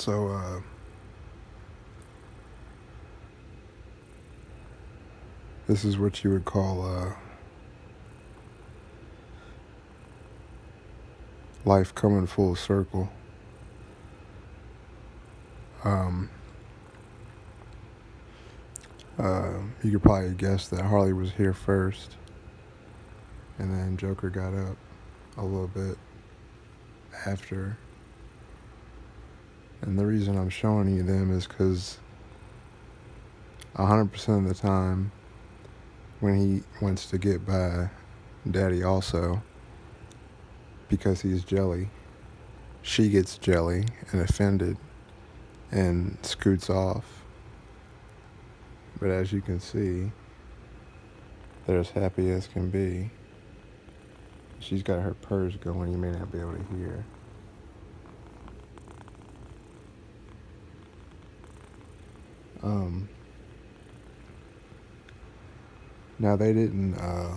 So, this is what you would call life coming full circle. Um, you could probably guess that Harley was here first, and then Joker got up a little bit after. And the reason I'm showing you them is because 100% of the time, when he wants to get by Daddy also, because he's jelly, she gets jelly and offended and scoots off. But as you can see, they're as happy as can be. She's got her purse going, you may not be able to hear. Now they didn't well,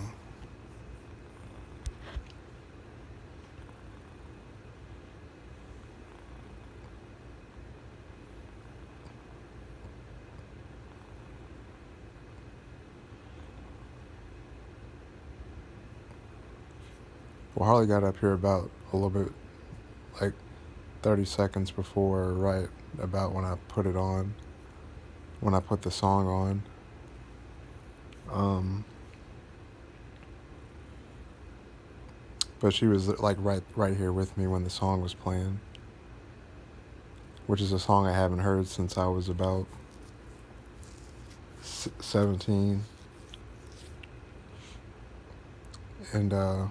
Harley got up here about a little bit, like 30 seconds before, right about when I put it on, when I put the song on. But she was like right here with me when the song was playing, which is a song I haven't heard since I was about 17. And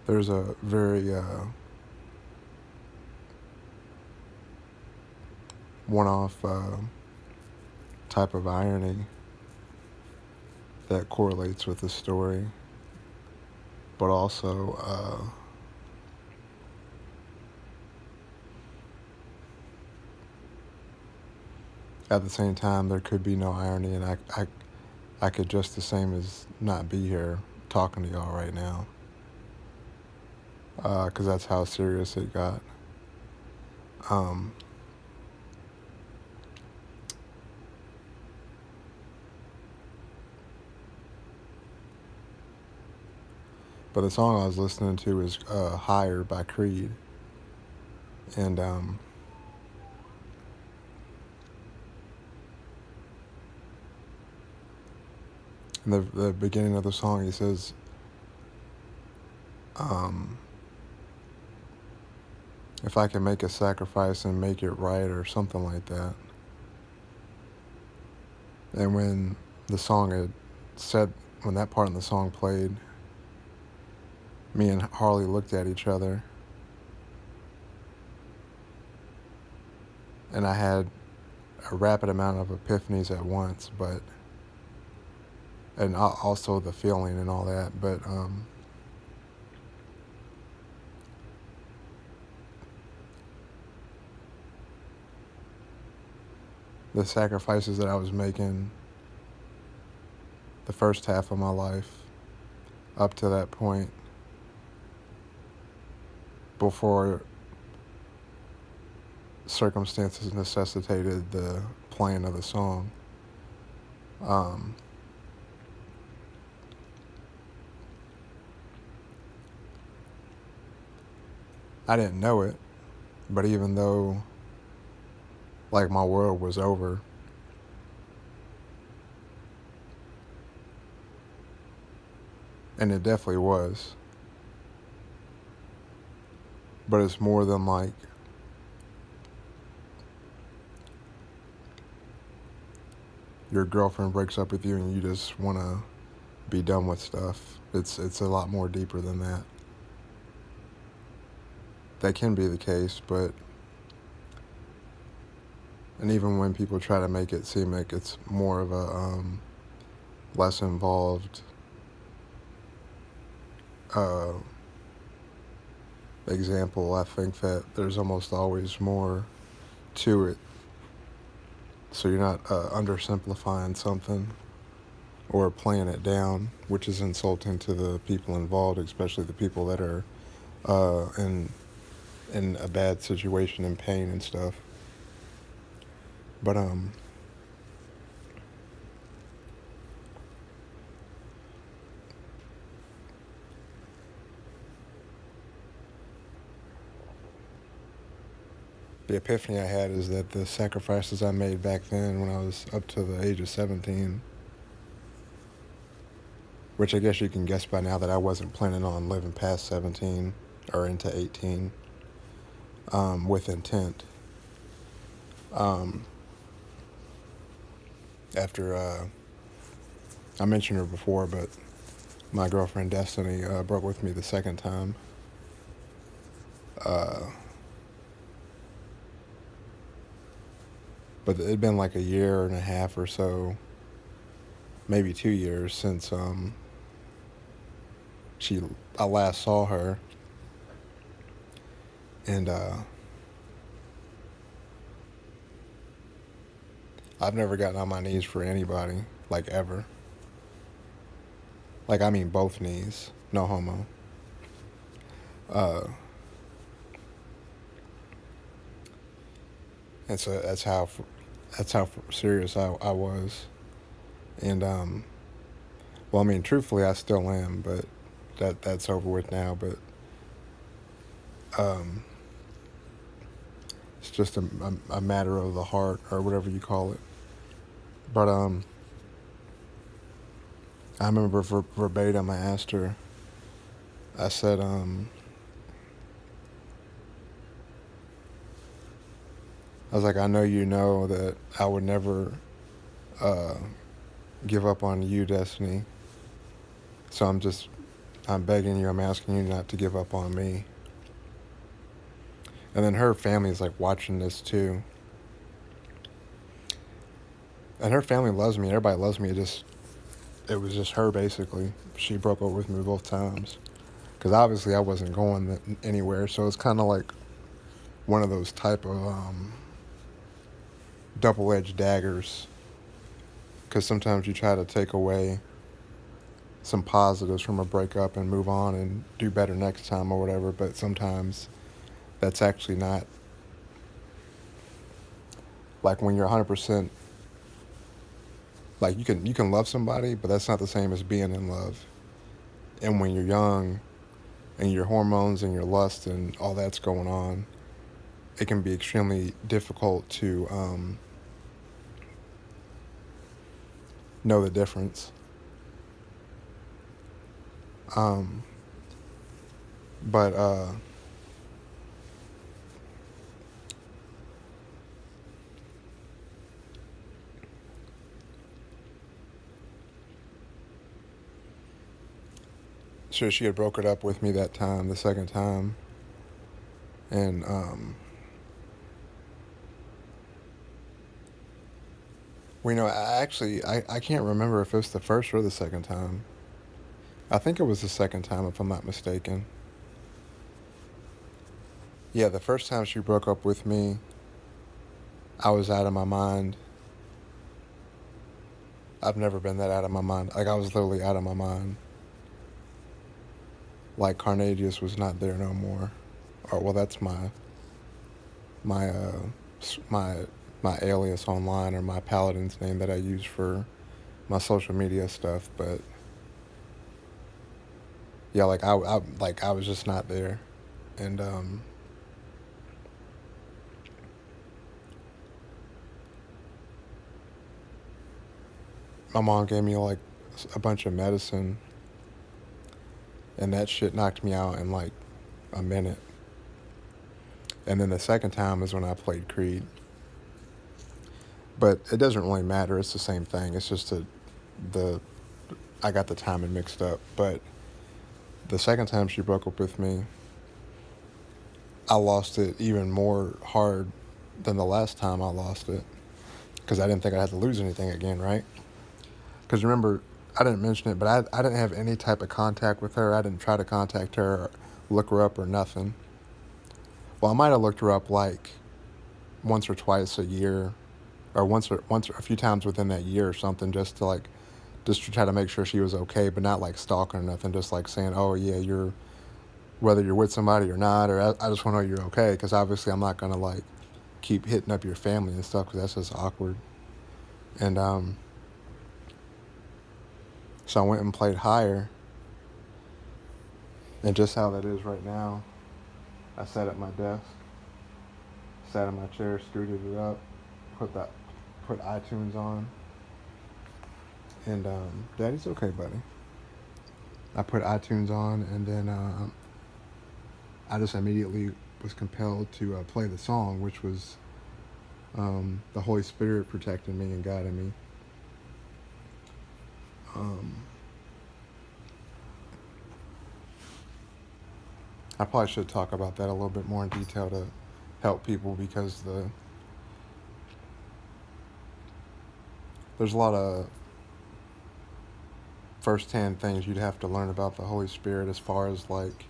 there's a very one-off type of irony that correlates with the story, but also at the same time there could be no irony, and I could just the same as not be here talking to y'all right now, because that's how serious it got. But the song I was listening to is Higher by Creed. And in the beginning of the song, he says, if I can make a sacrifice and make it right, or something like that. And when the song had said, when that part in the song played, me and Harley looked at each other, and I had a rapid amount of epiphanies at once, and also the feeling and all that, but the sacrifices that I was making the first half of my life up to that point, before circumstances necessitated the playing of the song. I didn't know it, but even though like my world was over, and it definitely was, but it's more than like your girlfriend breaks up with you and you just want to be done with stuff. It's a lot more deeper than that. That can be the case, but, and even when people try to make it seem like it's more of a less involved example, I think that there's almost always more to it. So you're not undersimplifying something. or playing it down, which is insulting to the people involved, especially the people that are in a bad situation and pain and stuff. But the epiphany I had is that the sacrifices I made back then when I was up to the age of 17, which I guess you can guess by now that I wasn't planning on living past 17 or into 18 with intent. After I mentioned her before, but my girlfriend Destiny broke with me the second time. But it'd been like a year and a half or so, maybe 2 years since I last saw her, and I've never gotten on my knees for anybody, like ever. Like I mean both knees, no homo. And so that's how serious I was, and well, I mean, truthfully, I still am, but that's over with now. But um, it's just a matter of the heart or whatever you call it. But I remember verbatim, I asked her. I said, I was like, I know you know that I would never uh, give up on you, Destiny. So I'm begging you, I'm asking you not to give up on me. And then her family is like watching this too. And her family loves me. Everybody loves me. It was just her basically. She broke up with me both times. Because obviously I wasn't going anywhere. So it's kind of like one of those type of double-edged daggers. Because sometimes you try to take away some positives from a breakup and move on and do better next time or whatever. But sometimes that's actually not, like when you're 100%, like you can love somebody, but that's not the same as being in love. And when you're young and your hormones and your lust and all that's going on, it can be extremely difficult to know the difference. Um, but so she had broke it up with me that time, the second time, and well, I can't remember if it was the first or the second time. I think it was the second time, if I'm not mistaken. Yeah, the first time she broke up with me, I was out of my mind. I've never been that out of my mind. Like, I was literally out of my mind. Like, Carnadius was not there no more. Or, well, that's my my my alias online, or my paladin's name that I use for my social media stuff. But yeah, like I was just not there, and my mom gave me like a bunch of medicine, and that shit knocked me out in like a minute. And then the second time is when I played Creed. But it doesn't really matter. It's the same thing. It's just the I got the timing mixed up. But the second time she broke up with me, I lost it even more hard than the last time I lost it, because I didn't think I had to lose anything again, right? Because remember, I didn't mention it, but I didn't have any type of contact with her. I didn't try to contact her or look her up or nothing. Well, I might have looked her up like once or twice a year, or once or a few times within that year or something, just to just to try to make sure she was okay, but not like stalking or nothing. Just like saying, "Oh yeah, you're whether you're with somebody or not, or I just want to know you're okay." Because obviously, I'm not gonna like keep hitting up your family and stuff because that's just awkward. And so I went and played higher, and just how that is right now, I sat at my desk, sat in my chair, scooted it up, put that, put iTunes on, and Daddy's okay, buddy. I put iTunes on, and then I just immediately was compelled to play the song, which was the Holy Spirit protecting me and guiding me. I probably should talk about that a little bit more in detail to help people, because there's a lot of first-hand things you'd have to learn about the Holy Spirit, as far as like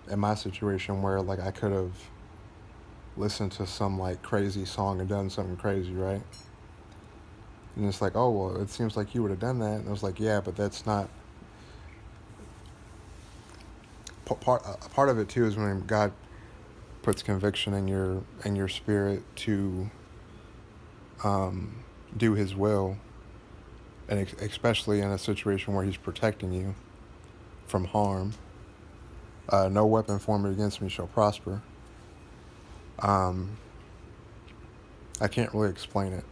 in my situation where like I could have listened to some like crazy song and done something crazy, right? And it's like, oh well, it seems like you would have done that. And I was like, yeah, but that's not part of it too. Is when God puts conviction in your spirit to do His will, and especially in a situation where He's protecting you from harm. No weapon formed against me shall prosper. I can't really explain it.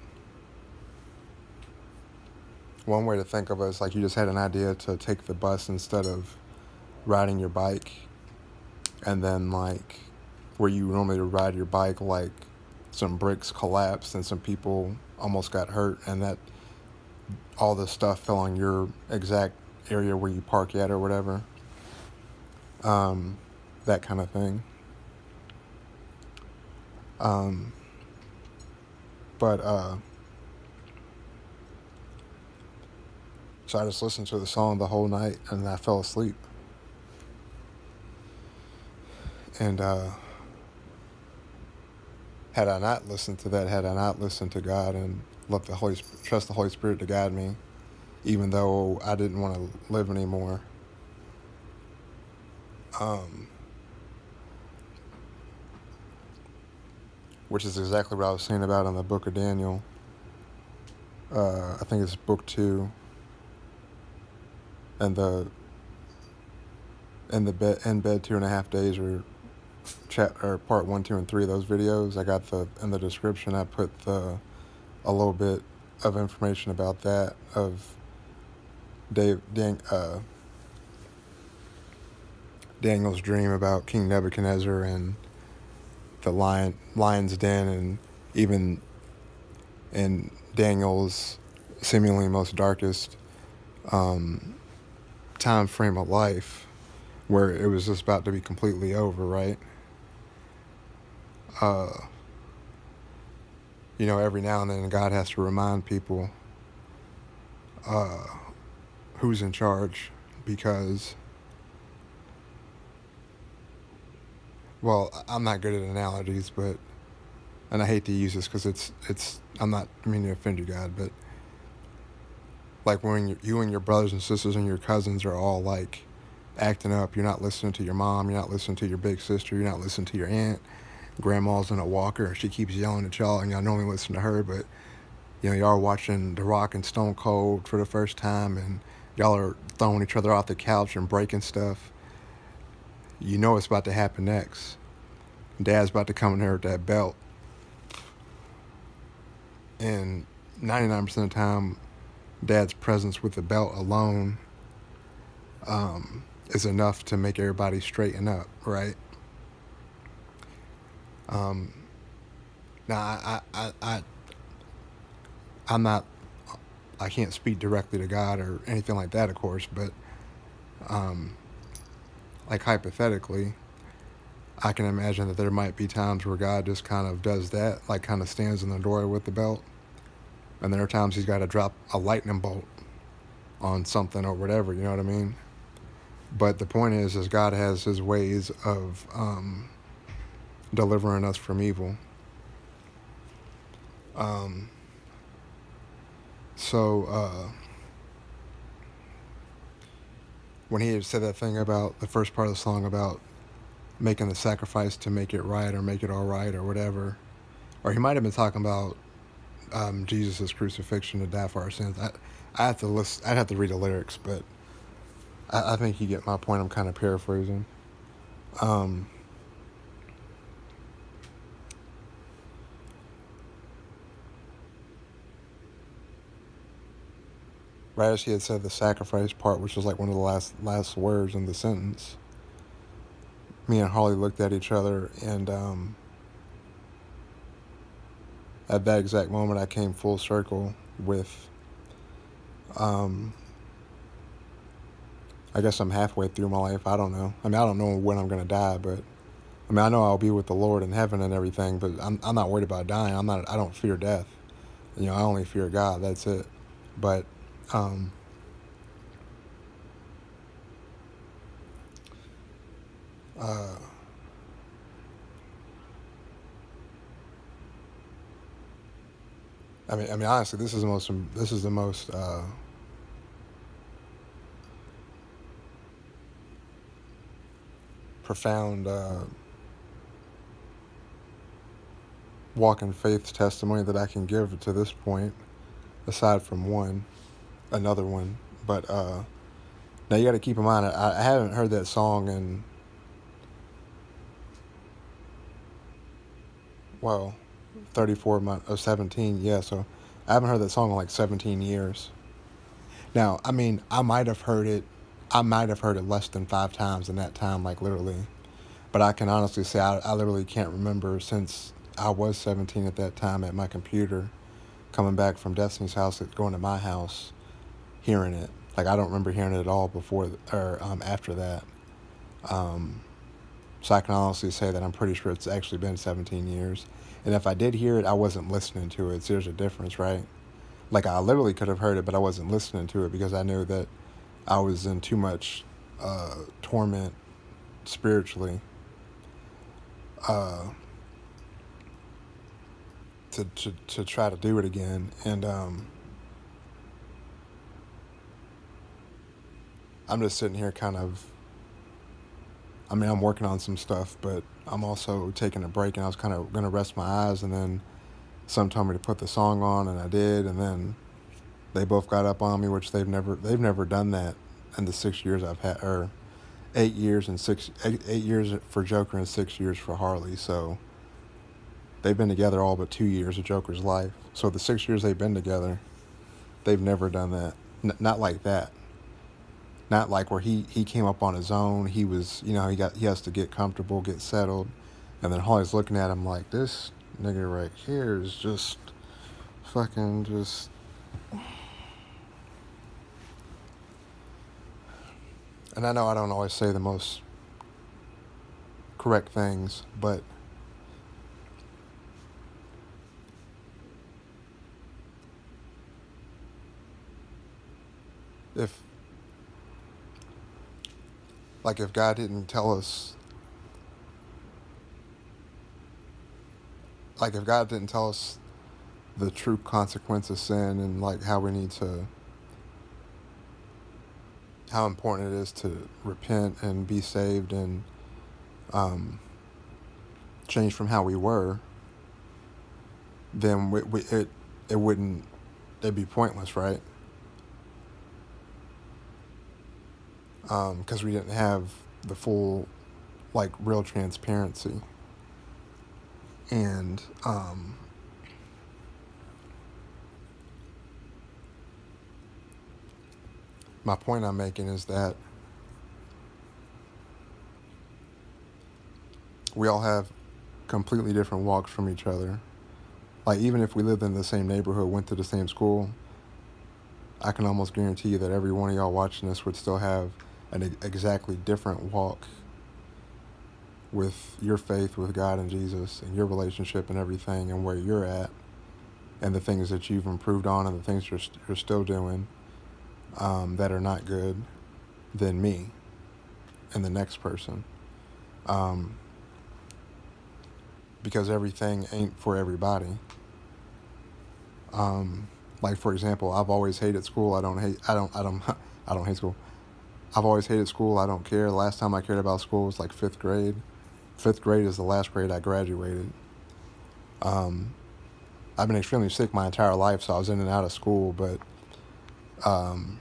One way to think of it is like you just had an idea to take the bus instead of riding your bike, and then like where you normally ride your bike, like some bricks collapsed and some people almost got hurt, and that all the stuff fell on your exact area where you park at or whatever. That kind of thing. But so I just listened to the song the whole night, and I fell asleep. And had I not listened to that, had I not listened to God and let trust the Holy Spirit to guide me, even though I didn't want to live anymore, which is exactly what I was saying about in the book of Daniel. I think it's book 2, and in bed 2.5 days, or part 1, 2, and 3 of those videos. I got in the description. I put a little bit of information about that, of Daniel's dream about King Nebuchadnezzar and the lion's den, and even in Daniel's seemingly most darkest time frame of life, where it was just about to be completely over, right? Every now and then God has to remind people who's in charge, because, well, I'm not good at analogies, but, and I hate to use this because it's I'm not meaning to offend you, God, but like when you and your brothers and sisters and your cousins are all like acting up, you're not listening to your mom, you're not listening to your big sister, you're not listening to your aunt, grandma's in a walker, she keeps yelling at y'all, and y'all normally listen to her, but y'all are watching The Rock and Stone Cold for the first time, and y'all are throwing each other off the couch and breaking stuff. You know it's about to happen next. Dad's about to come in there with that belt. And 99% of the time, Dad's presence with the belt alone is enough to make everybody straighten up, right? Now, I'm not, I can't speak directly to God or anything like that, of course, but like hypothetically, I can imagine that there might be times where God just kind of does that, like kind of stands in the door with the belt, and there are times He's got to drop a lightning bolt on something or whatever, you know what I mean? But the point is God has His ways of delivering us from evil. So So when he had said that thing about the first part of the song about making the sacrifice to make it right or make it all right or whatever, or he might have been talking about Jesus' crucifixion to die for our sins. I have to listen. I'd have to read the lyrics, but I think you get my point. I'm kind of paraphrasing. Um, right as he had said the sacrifice part, which was like one of the last words in the sentence, me and Harley looked at each other, and at that exact moment, I came full circle with. Um, I guess I'm halfway through my life. I don't know. I mean, I don't know when I'm gonna die, but I mean, I know I'll be with the Lord in heaven and everything. But I'm not worried about dying. I'm not. I don't fear death. You know, I only fear God. That's it. But um, uh, I mean, honestly, this is the most profound walk in faith testimony that I can give to this point, aside from another one. But now you got to keep in mind, I haven't heard that song in, well, 34 months or 17. Yeah, so I haven't heard that song in like 17 years. Now, I mean, I might have heard it less than 5 times in that time, like literally. But I can honestly say I literally can't remember since I was 17 at that time at my computer, coming back from Destiny's house, going to my house, hearing it. Like I don't remember hearing it at all before or after that. Um, so I can honestly say that I'm pretty sure it's actually been 17 years. And if I did hear it, I wasn't listening to it. So there's a difference, right? Like I literally could have heard it, but I wasn't listening to it because I knew that I was in too much torment spiritually uh, to try to do it again. And I'm just sitting here kind of. I mean, I'm working on some stuff, but I'm also taking a break, and I was kind of gonna rest my eyes, and then some told me to put the song on, and I did, and then they both got up on me, which they've never done that in the 6 years I've had, or 8 years and 8 years for Joker and 6 years for Harley. So they've been together all but 2 years of Joker's life. So the 6 years they've been together, they've never done that. Not like that. Not like where he came up on his own. He was, he has to get comfortable, get settled, and then Holly's looking at him like, this nigga right here is just fucking just. And I know I don't always say the most correct things, but if if God didn't tell us, if God didn't tell us the true consequence of sin and like how important it is to repent and be saved and um, change from how we were, then it wouldn't, it'd be pointless, right? Because we didn't have the full real transparency. And my point I'm making is that we all have completely different walks from each other. Like, even if we lived in the same neighborhood, went to the same school, I can almost guarantee you that every one of y'all watching this would still have an exactly different walk with your faith with God and Jesus and your relationship and everything and where you're at and the things that you've improved on and the things you're still doing that are not good than me and the next person. Um, because everything ain't for everybody. Um, Like, for example, I've always hated school. I don't hate school. I've always hated school. I don't care. The last time I cared about school was like fifth grade. Fifth grade is the last grade I graduated. Um, I've been extremely sick my entire life, so I was in and out of school. But um,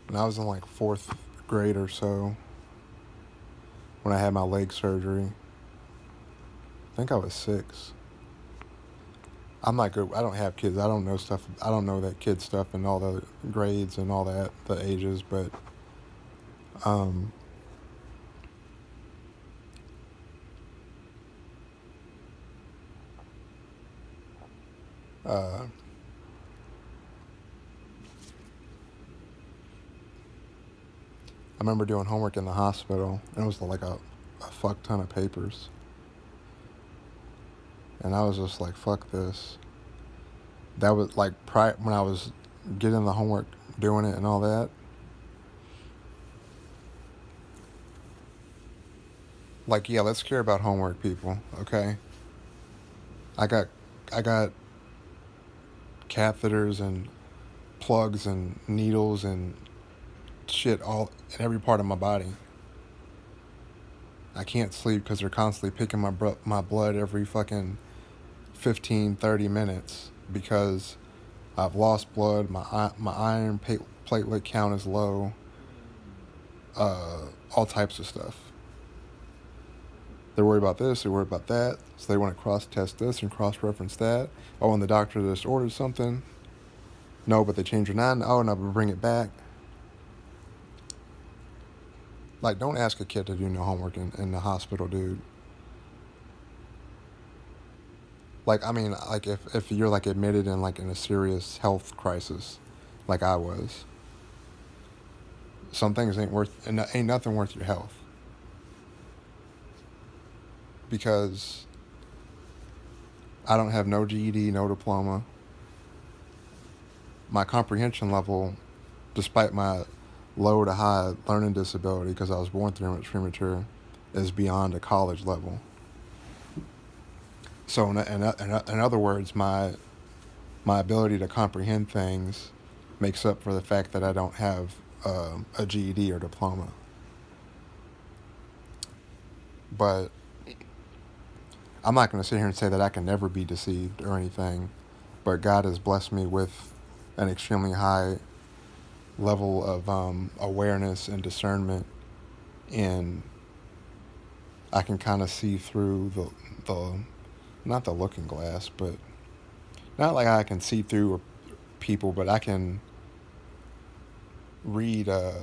when I was in like fourth grade or so, when I had my leg surgery, I think I was 6. I'm not good. I don't have kids. I don't know stuff. I don't know that kid stuff and all the grades and all that, the ages. But um, uh, I remember doing homework in the hospital, and it was like a fuck ton of papers. And I was just like, fuck this. That was like when I was getting the homework, doing it and all that. Like, yeah, let's care about homework, people, okay? I got, I got catheters and plugs and needles and shit all in every part of my body. I can't sleep because they're constantly picking my blood every fucking 15, 30 minutes because I've lost blood. My iron platelet count is low. All types of stuff. They're worried about this, they're worried about that, so they want to cross-test this and cross-reference that. Oh, and the doctor just ordered something. No, but they changed your 9. Oh, no, but bring it back. Like, don't ask a kid to do no homework in the hospital, dude. Like, I mean, like, if you're, like, admitted in, like, in a serious health crisis, like I was, some things ain't nothing worth your health. Because I don't have no GED, no diploma. My comprehension level, despite my low to high learning disability, because I was born 3 months premature, is beyond a college level. So in other words, my ability to comprehend things makes up for the fact that I don't have a GED or diploma. But I'm not going to sit here and say that I can never be deceived or anything, but God has blessed me with an extremely high level of awareness and discernment, and I can kind of see through the not the looking glass, but not like I can see through people, but I can read. I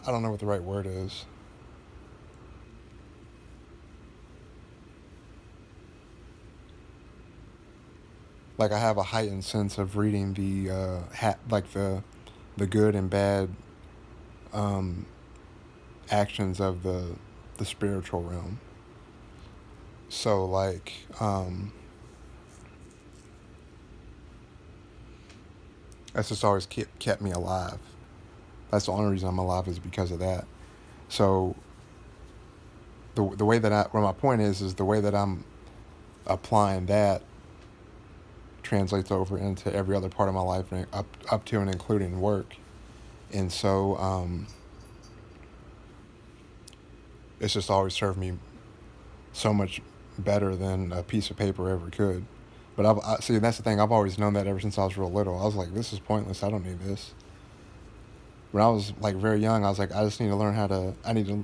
don't know what the right word is. Like, I have a heightened sense of reading like the good and bad um, actions of the spiritual realm. So like that's just always kept me alive. That's the only reason I'm alive is because of that. So the way that where my point is the way that I'm applying that translates over into every other part of my life, and up to and including work. And so it's just always served me so much better than a piece of paper ever could. But see, that's the thing. I've always known that ever since I was real little. I was like, this is pointless. I don't need this. When I was like very young, I was like, I just need to learn how to. I need to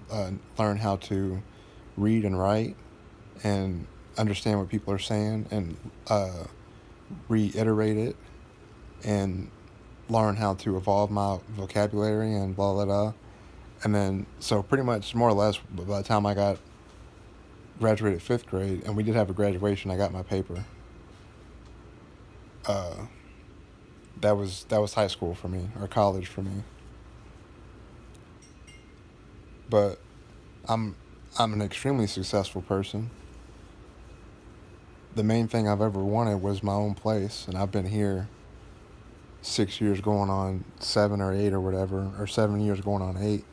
learn how to read and write, and understand what people are saying, and reiterate it, and learn how to evolve my vocabulary and blah blah blah. And then, so pretty much more or less, by the time I graduated 5th grade, and we did have a graduation, I got my paper. Uh, that was high school for me, or college for me. But I'm I'm an extremely successful person. The main thing I've ever wanted was my own place, and I've been here 6 years going on 7 or 8 or whatever, or 7 years going on 8.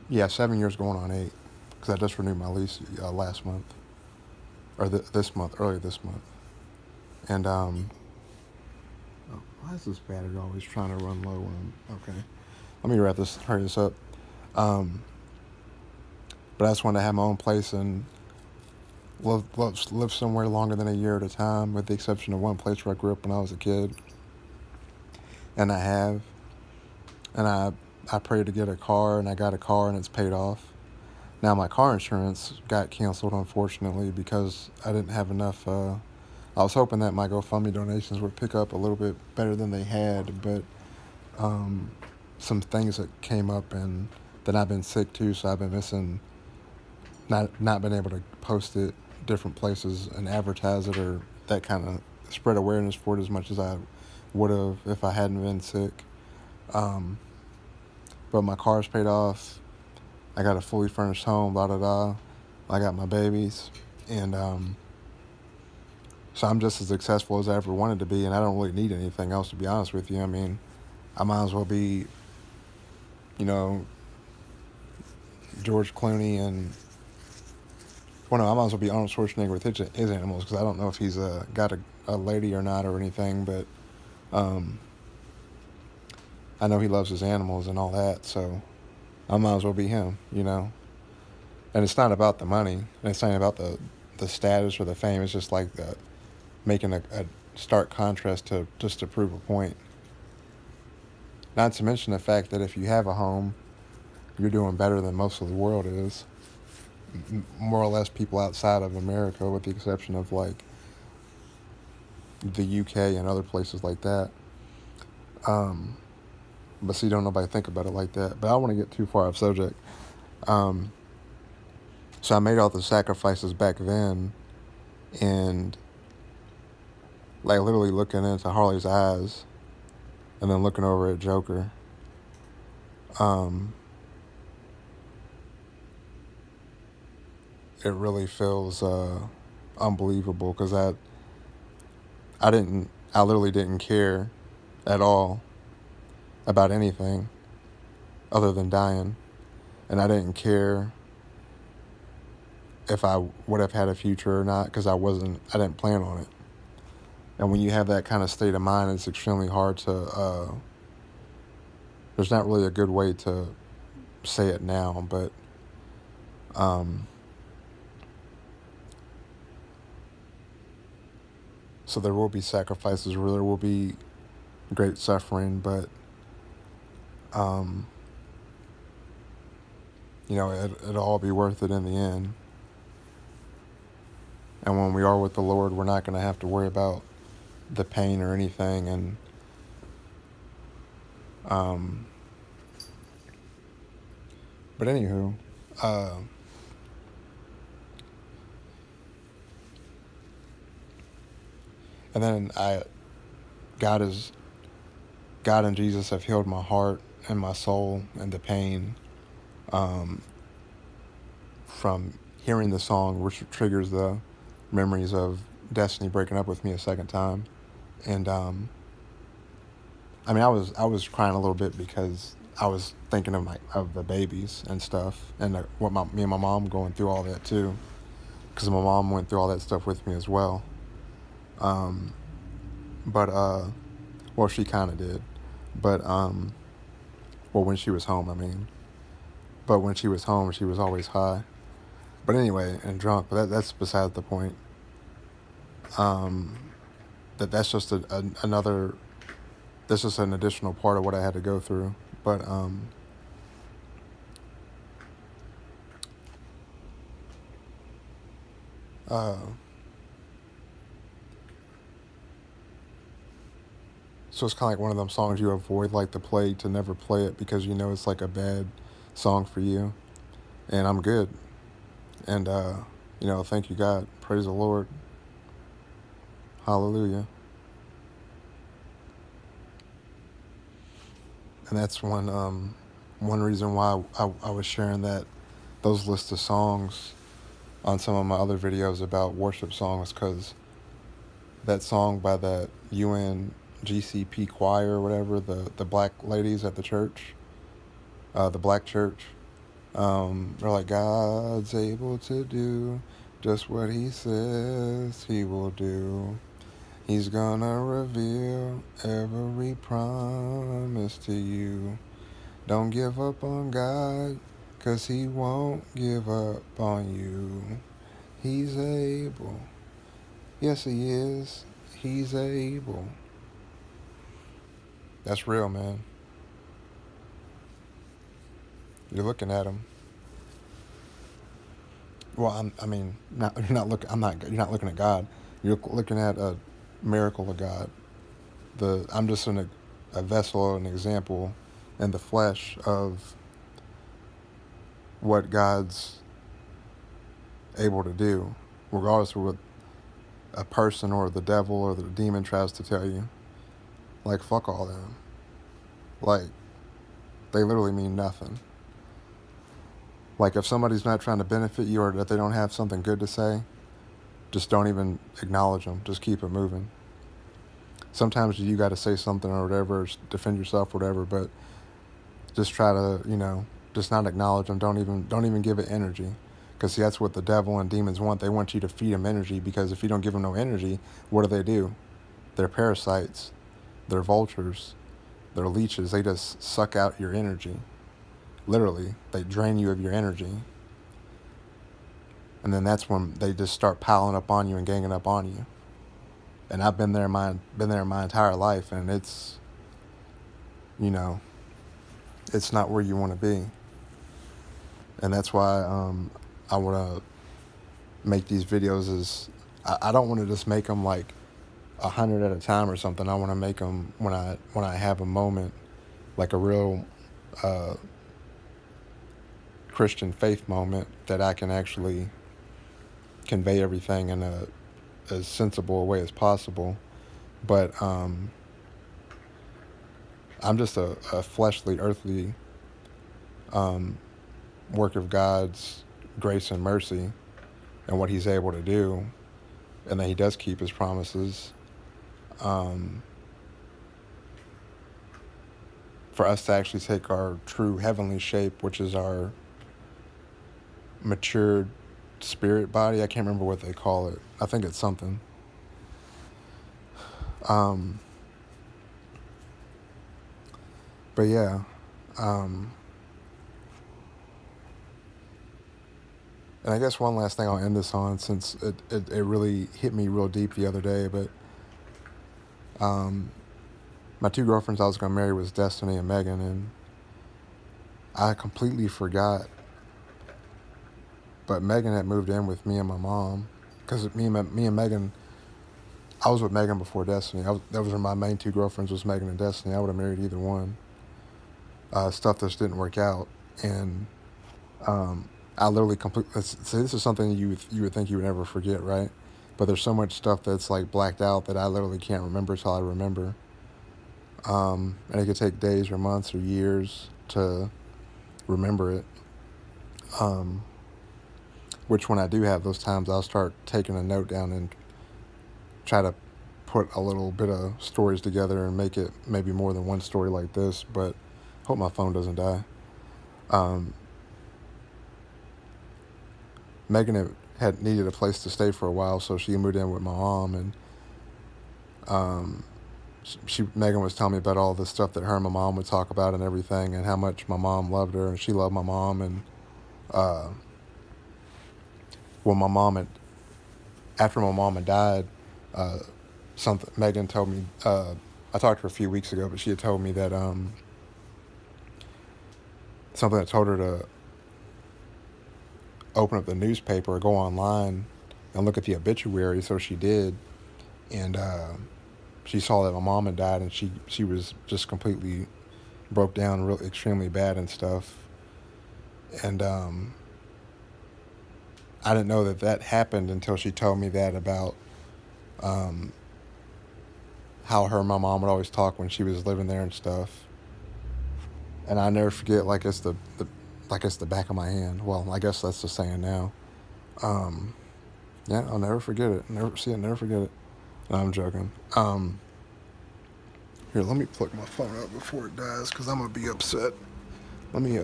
Yeah, 7 years going on 8, because I just renewed my lease last month, or this month, earlier this month. And oh, why is this battery always trying to run low when okay? Let me hurry this up. But I just wanted to have my own place and live somewhere longer than a year at a time, with the exception of one place where I grew up when I was a kid. And I have. And I prayed to get a car, and I got a car, and it's paid off. Now my car insurance got canceled, unfortunately, because I didn't have enough. I was hoping that my GoFundMe donations would pick up a little bit better than they had, but some things that came up, and then I've been sick too, so I've been missing, not been able to post it different places and advertise it, or that kind of spread awareness for it as much as I would have if I hadn't been sick. But my car's paid off. I got a fully furnished home, I got my babies, and so I'm just as successful as I ever wanted to be, and I don't really need anything else, to be honest with you. I mean, I might as well be, George Clooney and, well, no, I might as well be Arnold Schwarzenegger with his animals, because I don't know if he's got a lady or not or anything, but I know he loves his animals and all that, so I might as well be him, And it's not about the money, and it's not about the status or the fame. It's just like making a stark contrast to just to prove a point. Not to mention the fact that if you have a home, you're doing better than most of the world is. More or less people outside of America, with the exception of like the UK and other places like that. But see, don't nobody think about it like that. But I don't want to get too far off subject. So I made all the sacrifices back then, and like literally looking into Harley's eyes and then looking over at Joker. It really feels unbelievable, because I literally didn't care at all about anything other than dying, and I didn't care if I would have had a future or not, because I didn't plan on it. And when you have that kind of state of mind, it's extremely hard to, there's not really a good way to say it now, but so there will be sacrifices, where there will be great suffering, but it'll all be worth it in the end. And when we are with the Lord, we're not going to have to worry about the pain or anything. And but anywho, and then God and Jesus have healed my heart and my soul and the pain from hearing the song, which triggers the memories of Destiny breaking up with me a second time. And I was crying a little bit, because I was thinking of the babies and stuff, and me and my mom going through all that too, because my mom went through all that stuff with me as well. But well, she kind of did, but well, when she was home, I mean. But when she was home, she was always high. But anyway, and drunk. But that's beside the point. That's just another. That's just an additional part of what I had to go through. But so it's kind of like one of them songs you avoid like the plague to never play it, because it's like a bad song for you. And I'm good. And thank you, God. Praise the Lord. Hallelujah. And that's one reason why I was sharing those lists of songs on some of my other videos about worship songs, because that song by that UNGCP choir or whatever, the black ladies at the church, the black church. They're like, God's able to do just what he says he will do. He's gonna reveal every promise to you. Don't give up on God, 'cause he won't give up on you. He's able. Yes, he is. He's able. That's real, man. You're looking at him. Well, I mean, not you're not looking. I'm not. You're not looking at God. You're looking at a miracle of God. I'm just a vessel, an example, in the flesh of what God's able to do, regardless of what a person or the devil or the demon tries to tell you. Like, fuck all them. Like, they literally mean nothing. Like, if somebody's not trying to benefit you or that they don't have something good to say, just don't even acknowledge them. Just keep it moving. Sometimes you got to say something or whatever, or defend yourself or whatever, but just try to, just not acknowledge them. Don't even give it energy. Because see, that's what the devil and demons want. They want you to feed them energy, because if you don't give them no energy, what do? They're parasites. They're vultures. They're leeches. They just suck out your energy. Literally, they drain you of your energy. And then that's when they just start piling up on you and ganging up on you. And I've been there my entire life, and it's not where you want to be. And that's why I want to make these videos. I don't want to just make them like 100 at a time or something. I want to make them when I have a moment, like a real Christian faith moment, that I can actually convey everything in as sensible a way as possible. But I'm just a fleshly, earthly work of God's grace and mercy and what he's able to do, and that he does keep his promises. For us to actually take our true heavenly shape, which is our matured spirit body. I can't remember what they call it. I think it's something. But yeah. And I guess one last thing I'll end this on, since it really hit me real deep the other day, but my two girlfriends I was going to marry was Destiny and Megan, and I completely forgot. But Megan had moved in with me and my mom, because me and Megan, I was with Megan before Destiny. Those were my main two girlfriends, was Megan and Destiny. I would have married either one. Stuff just didn't work out, and I literally completely. So this is something you would think you would never forget, right? But there's so much stuff that's like blacked out that I literally can't remember till I remember. And it could take days or months or years to remember it. Which when I do have those times, I'll start taking a note down and try to put a little bit of stories together and make it maybe more than one story like this, but hope my phone doesn't die. Megan had needed a place to stay for a while, so she moved in with my mom, and Megan was telling me about all the stuff that her and my mom would talk about and everything, and how much my mom loved her and she loved my mom. And after my mom had died, Megan told me, I talked to her a few weeks ago, but she had told me that something that told her to open up the newspaper or go online and look at the obituary. So she did, and she saw that my mom had died, and she was just completely broke down, extremely bad and stuff. And I didn't know that happened until she told me that about how her and my mom would always talk when she was living there and stuff. And I never forget, like it's the back of my hand. Well, I guess that's the saying now. Yeah, I'll never forget it. Never forget it. No, I'm joking. Here, let me plug my phone up before it dies, because I'm going to be upset. Let me,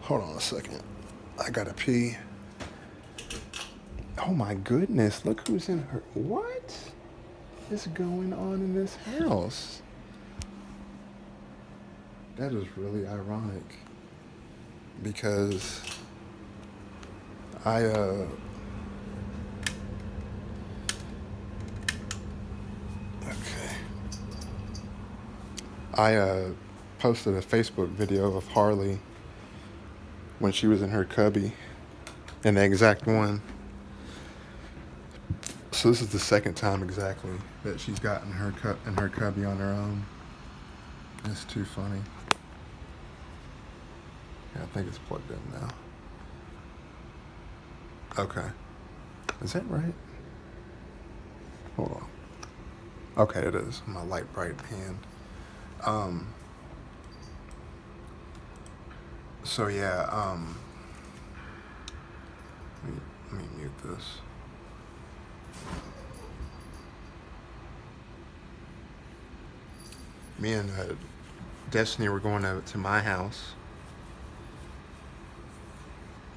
hold on a second. I gotta pee. Oh my goodness, look who's in her. What is going on in this house? That is really ironic. Because I, okay. I posted a Facebook video of Harley when she was in her cubby, and the exact one. So this is the second time exactly that she's gotten her cubby on her own. It's too funny. Yeah, I think it's plugged in now. Okay. Is that right? Hold on. Okay, it is. My light bright hand. So yeah, let me mute this. Me and Destiny were going to my house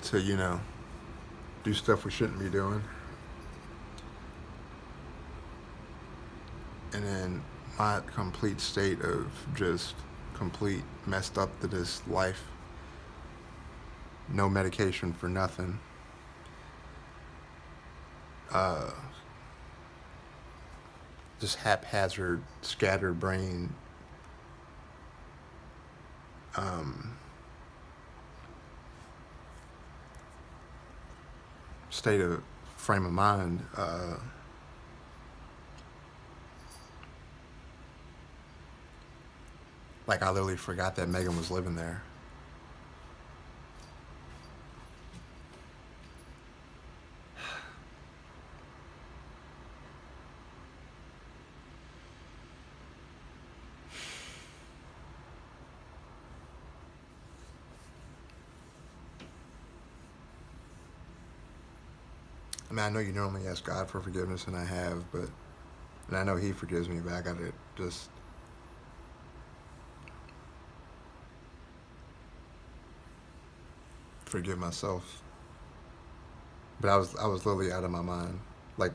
to, do stuff we shouldn't be doing. And then my complete state of just complete messed up to this life. No medication for nothing. Just haphazard, scattered brain. State of frame of mind. Like I literally forgot that Megan was living there. I mean, I know you normally ask God for forgiveness, and I have, and I know He forgives me, but I gotta just forgive myself. But I was literally out of my mind, like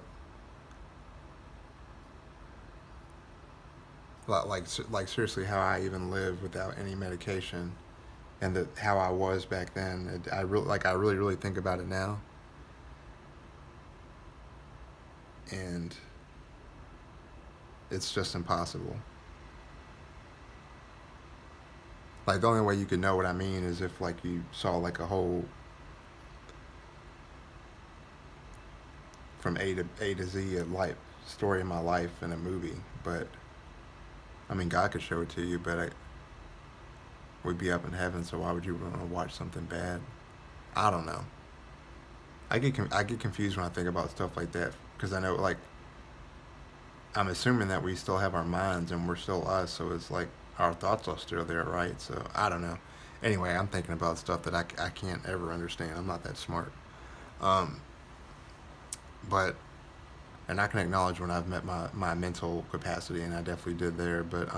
seriously, how I even live without any medication, and how I was back then. I really think about it now, and it's just impossible. Like the only way you could know what I mean is if like you saw like a whole from A to Z a life story of my life in a movie. But I mean, God could show it to you, but we'd be up in heaven. So why would you want to watch something bad? I don't know. I get confused when I think about stuff like that, because I know, like, I'm assuming that we still have our minds and we're still us, so it's like our thoughts are still there, right? So I don't know. Anyway, I'm thinking about stuff that I can't ever understand. I'm not that smart. But, and I can acknowledge when I've met my mental capacity, and I definitely did there, but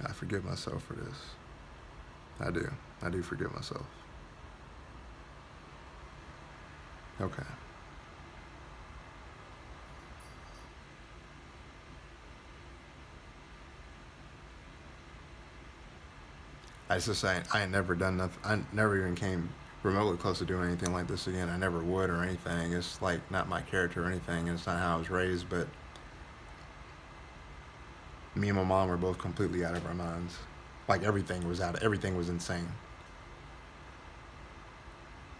I forgive myself for this. I do forgive myself. Okay. I just saying, I ain't never done nothing. I never even came remotely close to doing anything like this again. I never would or anything. It's like not my character or anything. It's not how I was raised. But me and my mom were both completely out of our minds. Like everything was everything was insane.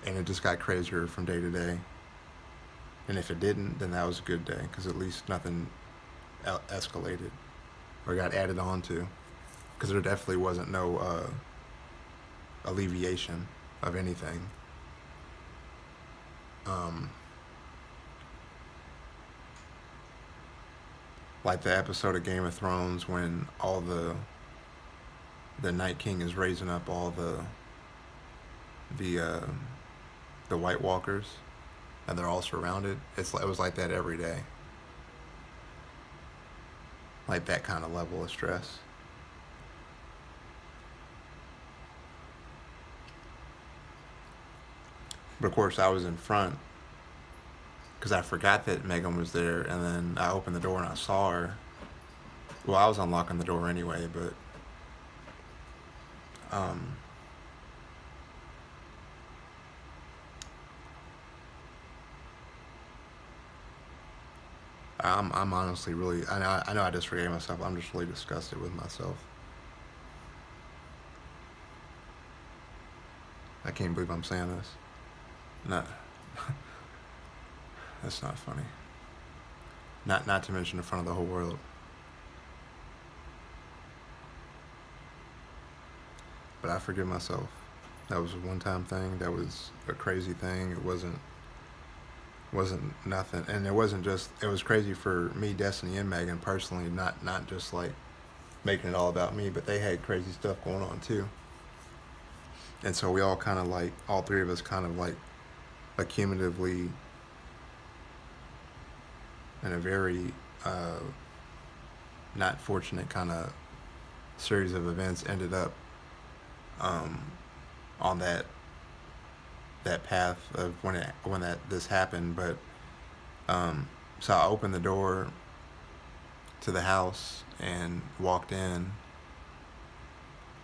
And it just got crazier from day to day. And if it didn't, then that was a good day, because at least nothing escalated or got added on to. Because there definitely wasn't no alleviation of anything. Like the episode of Game of Thrones when all the Night King is raising up all the White Walkers, and they're all surrounded. It was like that every day. Like that kind of level of stress. But of course, I was in front because I forgot that Megan was there, and then I opened the door and I saw her. Well, I was unlocking the door anyway, but um, I'm honestly really, I know I just forgave myself. I'm just really disgusted with myself. I can't believe I'm saying this. Not, that's not funny. Not to mention in front of the whole world. But I forgive myself. That was a one-time thing. That was a crazy thing. It wasn't nothing, and it wasn't just. It was crazy for me, Destiny, and Megan personally. Not just like making it all about me, but they had crazy stuff going on too. And so we all kind of like, all three of us kind of like accumulatively, in a very not fortunate kind of series of events, ended up on that path of when this happened. But so I opened the door to the house and walked in,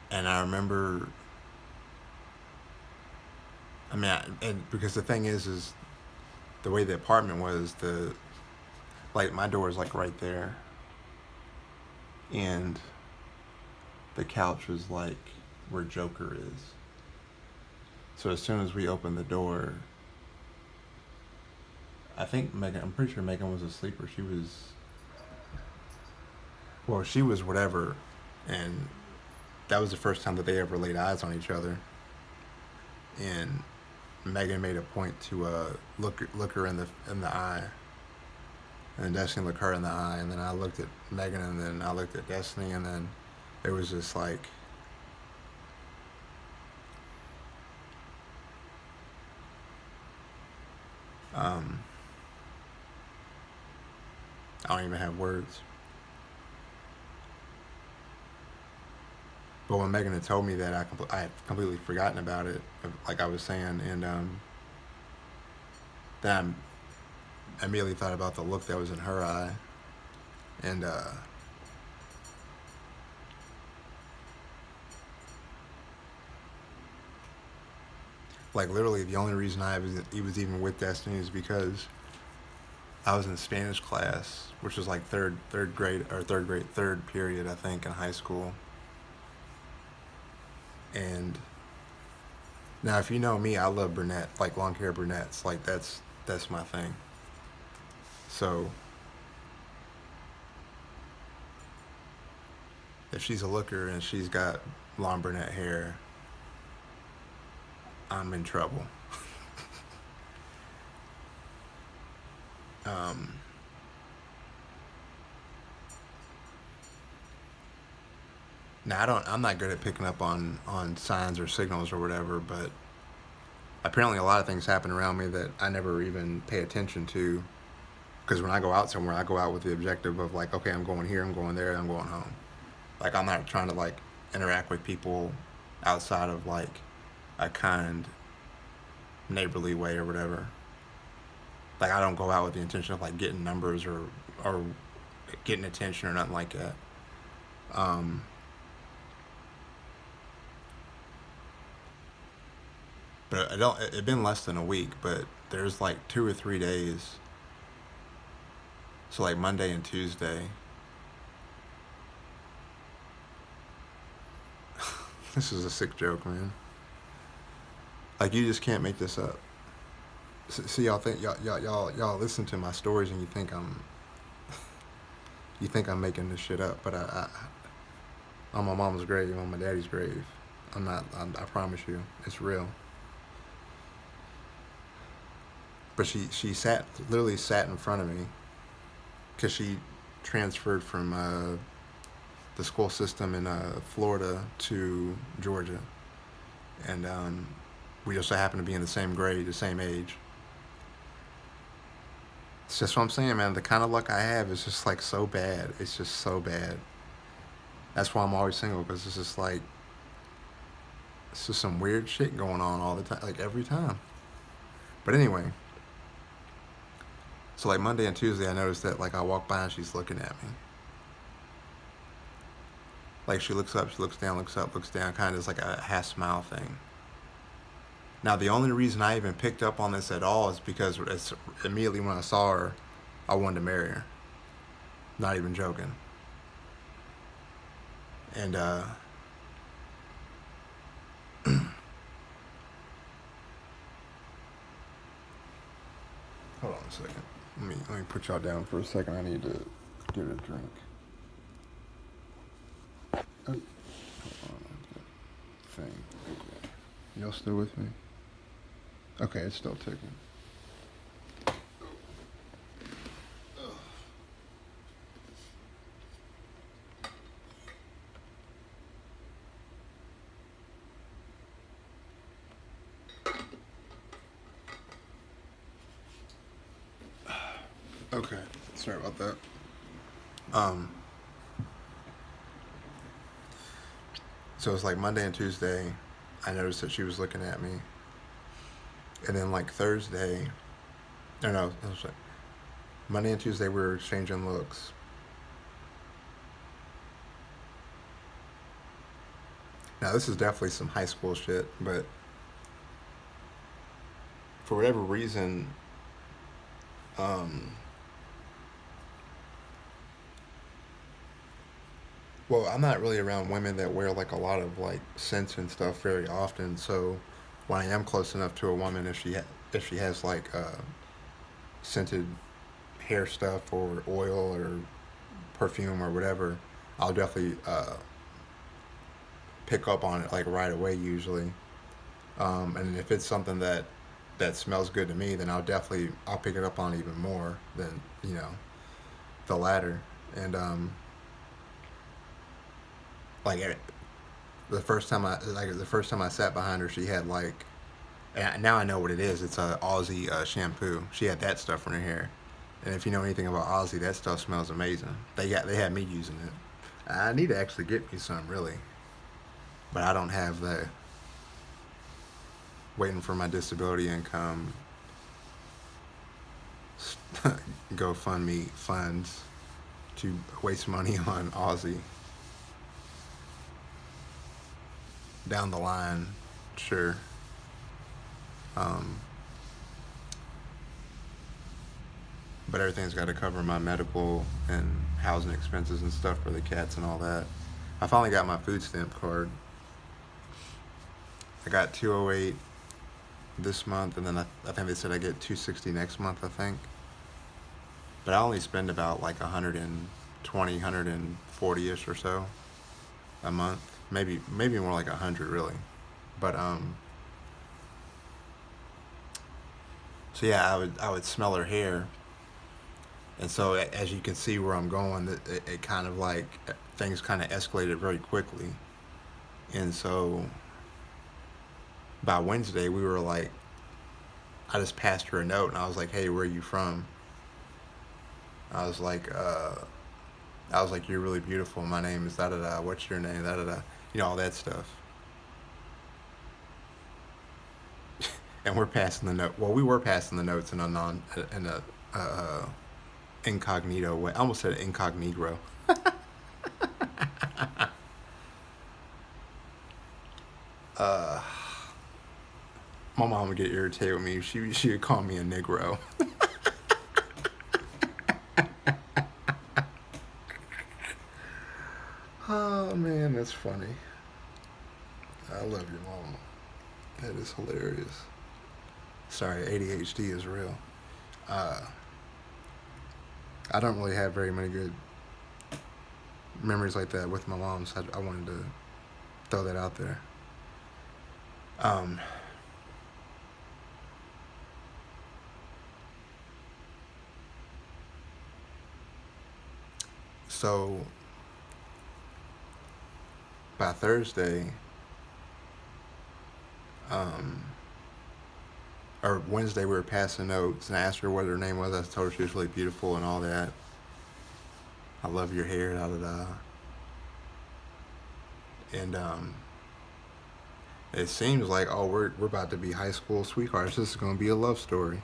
and I remember. I mean, and because the thing is the way the apartment was, like my door is like right there, and the couch was like where Joker is. So as soon as we opened the door, I'm pretty sure Megan was asleep, or she was whatever, and that was the first time that they ever laid eyes on each other. And Megan made a point to look her in the eye, and Destiny looked her in the eye, and then I looked at Megan, and then I looked at Destiny, and then it was just like, I don't even have words. But when Megan had told me that, I had completely forgotten about it, like I was saying, and then I immediately thought about the look that was in her eye, and like literally the only reason he was even with Destiny is because I was in Spanish class, which was like third period, I think, in high school. And now, if you know me, I love like long hair brunettes. Like that's my thing. So if she's a looker and she's got long brunette hair, I'm in trouble. Now I'm not good at picking up on signs or signals or whatever, but apparently a lot of things happen around me that I never even pay attention to. Because when I go out somewhere, I go out with the objective of like, okay, I'm going here, I'm going there, I'm going home. Like I'm not trying to like interact with people outside of like a kind, neighborly way or whatever. Like I don't go out with the intention of like getting numbers or getting attention or nothing like that. But it'd been less than a week, but there's like 2 or 3 days. So like Monday and Tuesday. This is a sick joke, man. Like you just can't make this up. See, y'all think y'all listen to my stories and you think I'm making this shit up, but I'm on my mom's grave, on my daddy's grave. I'm not. I promise you, it's real. But she literally sat in front of me, because she transferred from the school system in Florida to Georgia, and we just so happened to be in the same grade, the same age. It's just what I'm saying, man. The kind of luck I have is just like so bad. It's just so bad. That's why I'm always single, because it's just like, it's just some weird shit going on all the time, like every time. But anyway, so like Monday and Tuesday, I noticed that like I walk by and she's looking at me. Like she looks up, she looks down, looks up, looks down, kind of just like a half smile thing. Now the only reason I even picked up on this at all is because it's immediately when I saw her, I wanted to marry her. Not even joking. And hold on a second. Let me put y'all down for a second. I need to get a drink. Oh, hold on. Thing. Okay. Y'all still with me? Okay, it's still ticking. Okay, sorry about that. So it's like Monday and Tuesday, I noticed that she was looking at me, and then like Thursday, no, Monday and Tuesday we were exchanging looks. Now this is definitely some high school shit, but for whatever reason, um, well, I'm not really around women that wear like a lot of like scents and stuff very often. So when I am close enough to a woman, if she has like scented hair stuff or oil or perfume or whatever, I'll definitely pick up on it like right away usually. And if it's something that smells good to me, then I'll pick it up on even more than the latter. And like the first time I sat behind her, she had like, and now I know what it is. It's a Aussie shampoo. She had that stuff in her hair. And if you know anything about Aussie, that stuff smells amazing. They had me using it. I need to actually get me some really, but I don't have the waiting for my disability income GoFundMe funds to waste money on Aussie. Down the line, sure. Um, but everything's got to cover my medical and housing expenses and stuff for the cats and all that. I finally got my food stamp card. I got 208 this month, and then I think they said I get 260 next month, I think. But I only spend about like 120, 140-ish or so a month. Maybe more like 100 really. But so yeah, I would smell her hair, and so as you can see where I'm going, it kind of like things kind of escalated very quickly, and so by Wednesday we were like, I just passed her a note and I was like, hey, where are you from? I was like, you're really beautiful. My name is da da da. What's your name? Da da da. All that stuff. And we're passing the note. Well, we were passing the notes in a incognito way. I almost said incognito. uh, my mom would get irritated with me. She would call me a Negro. Oh man, that's funny. I love your mom. That is hilarious. Sorry, ADHD is real. Uh, I don't really have very many good memories like that with my mom, so I wanted to throw that out there. Um, so by Thursday, um, or Wednesday we were passing notes, and I asked her what her name was. I told her she was really beautiful and all that. I love your hair, da da da. And it seems like, oh, we're about to be high school sweethearts. This is gonna be a love story.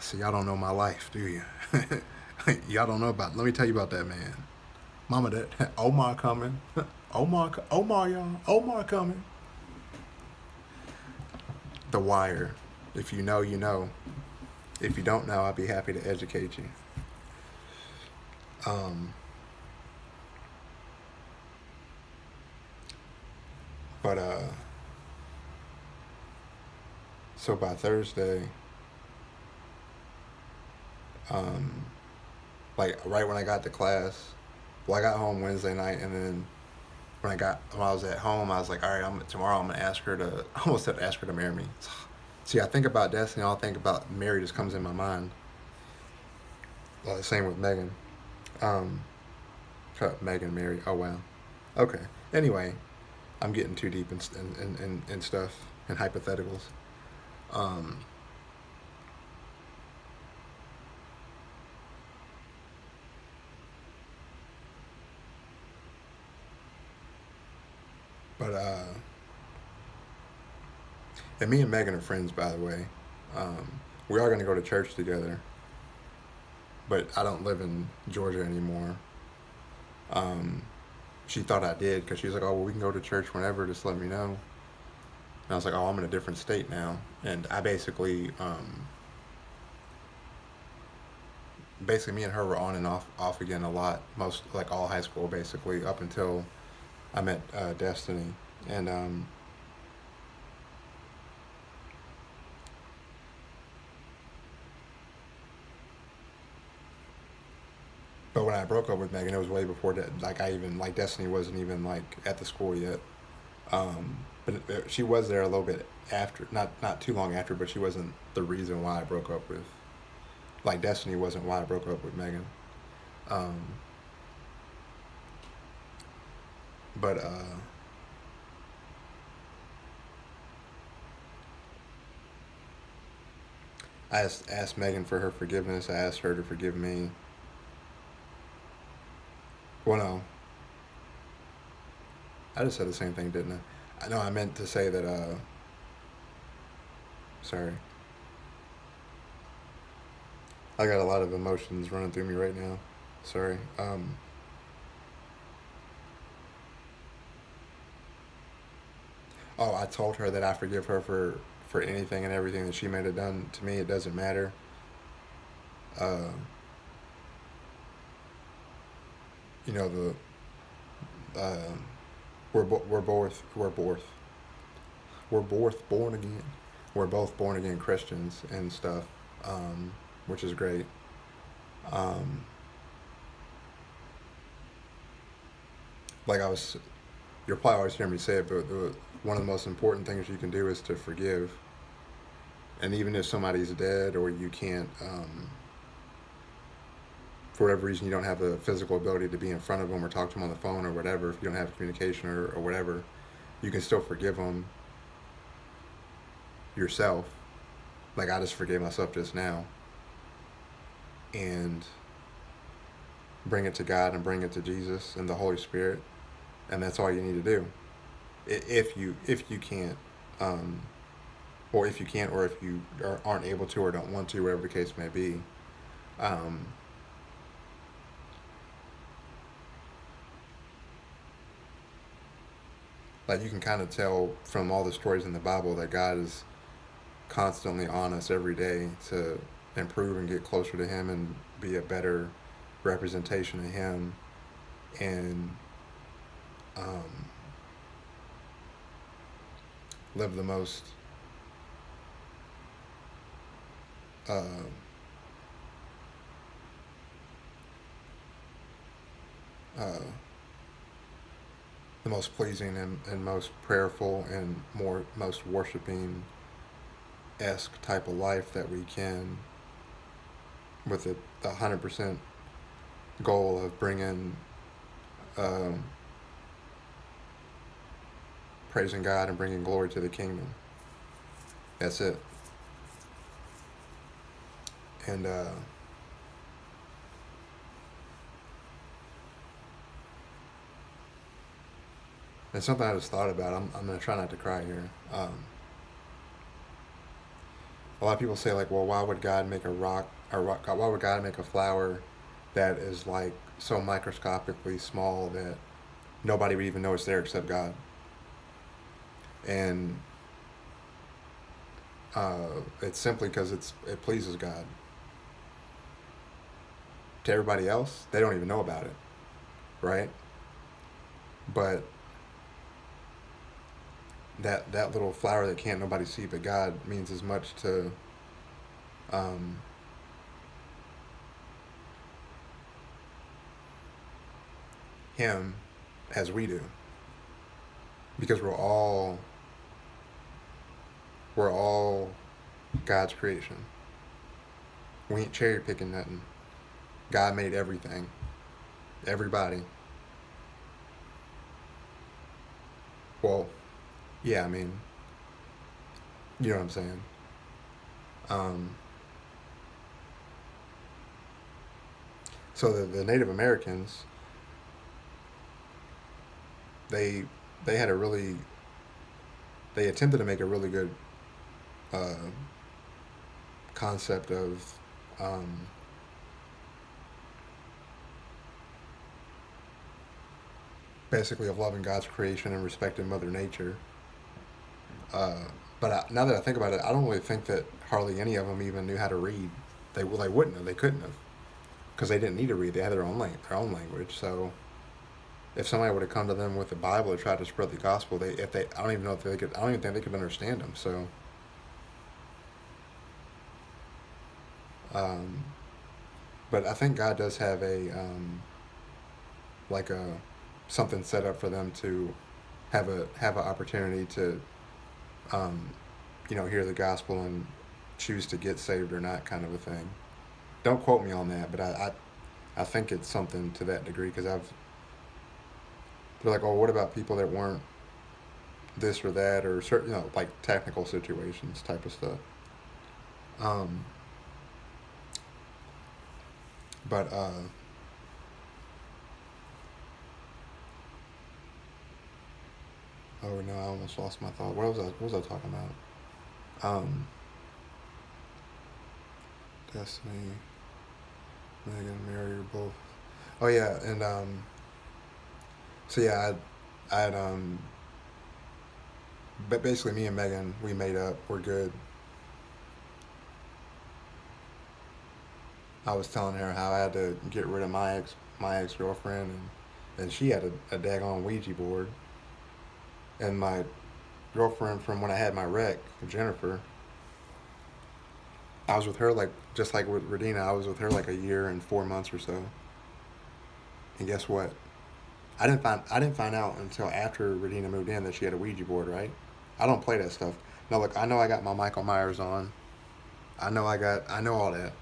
So y'all don't know my life, do you? Y'all don't know about. Let me tell you about that man. Mama, that Omar coming. Omar, y'all. Omar coming. The Wire. If you know, you know. If you don't know, I'll be happy to educate you. Um, but so by Thursday, um, like right when I got to class, well, I got home Wednesday night, and then when I was at home, I was like, all right, tomorrow I'm gonna ask her to. I almost said ask her to marry me. See, I think about Destiny. All I think about Mary just comes in my mind. Well, same with Megan. Um, Megan, Mary. Oh wow. Okay. Anyway, I'm getting too deep in stuff and hypotheticals. Um, but and me and Megan are friends, by the way. We are going to go to church together, but I don't live in Georgia anymore. Um, she thought I did because she was like, "Oh, well, we can go to church whenever. Just let me know." And I was like, "Oh, I'm in a different state now," and I basically me and her were on and off again a lot, most like all high school basically up until I met Destiny, and but when I broke up with Megan, it was way before that. Like I even like Destiny wasn't even like at the school yet. But she was there a little bit after, not too long after, but she wasn't the reason why I broke up with. Like Destiny wasn't why I broke up with Megan. Um, but I asked Megan for her forgiveness. I asked her to forgive me. Well, no, I just said the same thing, didn't I? I know I meant to say that. Sorry, I got a lot of emotions running through me right now. Sorry. Oh, I told her that I forgive her for anything and everything that she may have done to me. It doesn't matter. Uh, you know the we're both born again. We're both born again Christians and stuff, which is great. Um, like I was, you'll probably always hear me say it, but one of the most important things you can do is to forgive. And even if somebody's dead or you can't, for whatever reason, you don't have the physical ability to be in front of them or talk to them on the phone or whatever, if you don't have communication or whatever, you can still forgive them yourself. Like I just forgave myself just now, and bring it to God and bring it to Jesus and the Holy Spirit, and that's all you need to do. If you can't, um, or if you can't, or if you aren't able to or don't want to, whatever the case may be, um, like you can kind of tell from all the stories in the Bible that God is constantly on us every day to improve and get closer to Him and be a better representation of Him, and um, live the most uh, uh, the most pleasing and most prayerful and most worshiping esque type of life that we can, with a 100% goal of bringing um, praising God and bringing glory to the kingdom. That's it. And it's something I just thought about. I'm gonna try not to cry here. A lot of people say like, well, why would God make a rock or why would God make a flower that is like so microscopically small that nobody would even know it's there except God? And it's simply because it pleases God. To everybody else, they don't even know about it, right? But that little flower that can't nobody see but God means as much to um, Him as we do, because we're all God's creation. We ain't cherry picking nothing. God made everything, everybody. Well, yeah, I mean, you know what I'm saying. Um, so the Native Americans, they they had a really they attempted to make a really good uh, concept of um, basically of loving God's creation and respecting Mother Nature. Uh, but now that I think about it, I don't really think that hardly any of them even knew how to read. They wouldn't have. They couldn't have because they didn't need to read. They had their own language. So if somebody would have come to them with the Bible or tried to spread the gospel, they if they I don't even know if they could. I don't even think they could understand them. So um, but I think God does have a like a something set up for them to have an opportunity to um, hear the gospel and choose to get saved or not, kind of a thing. Don't quote me on that, but I think it's something to that degree because they're like, oh, what about people that weren't this or that or certain, like technical situations type of stuff. Um, but oh no, I almost lost my thought. What was I talking about? Destiny, Megan, Mary, or both. Oh yeah, and so yeah, I had but basically me and Megan we made up. We're good. I was telling her how I had to get rid of my ex girlfriend, and she had a daggone Ouija board, and my girlfriend from when I had my wreck, Jennifer, I was with her like just like with Radina, I was with her like a year and 4 months or so. And guess what? I didn't find out until after Radina moved in that she had a Ouija board, right? I don't play that stuff. No, look, I know I got my Michael Myers on. I know all that.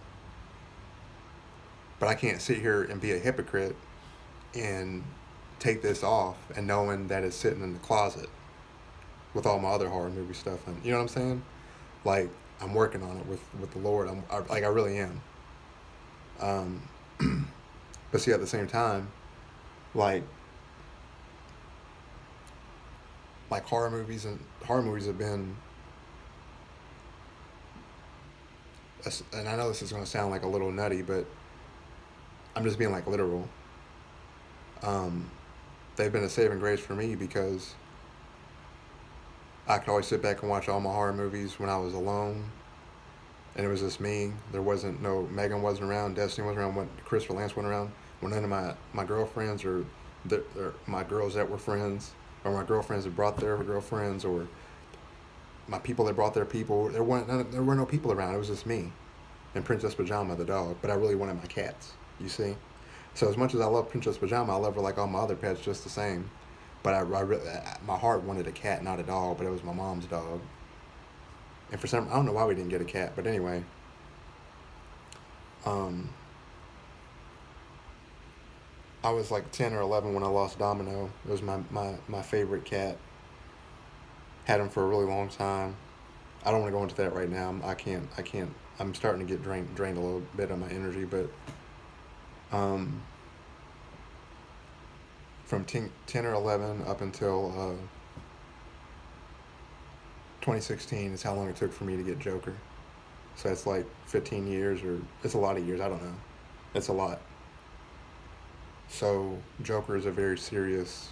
But I can't sit here and be a hypocrite and take this off and knowing that it's sitting in the closet with all my other horror movie stuff. And you know what I'm saying? Like I'm working on it with the Lord. Like I really am. Um, but see, at the same time, like horror movies have been, and I know this is going to sound like a little nutty, but I'm just being like literal. Um, they've been a saving grace for me because I could always sit back and watch all my horror movies when I was alone, and it was just me. There wasn't no Megan wasn't around, Destiny wasn't around, when Chris or Lance wasn't around, when none of my girlfriends or my girls that were friends or my girlfriends that brought their girlfriends or my people that brought their people. There were no people around. It was just me and Princess Pajama the dog. But I really wanted my cats. You see. So as much as I love Princess Pajama, I love her like all my other pets just the same. But I really, my heart wanted a cat, not a dog. But it was my mom's dog. And for some, I don't know why we didn't get a cat. But anyway, um, I was like 10 or 11 when I lost Domino. It was my favorite cat. Had him for a really long time. I don't want to go into that right now. I can't. I'm starting to get drained a little bit of my energy, but um, from 10 or 11 up until 2016 is how long it took for me to get Joker. So it's like 15 years, or it's a lot of years. I don't know. It's a lot. So Joker is a very serious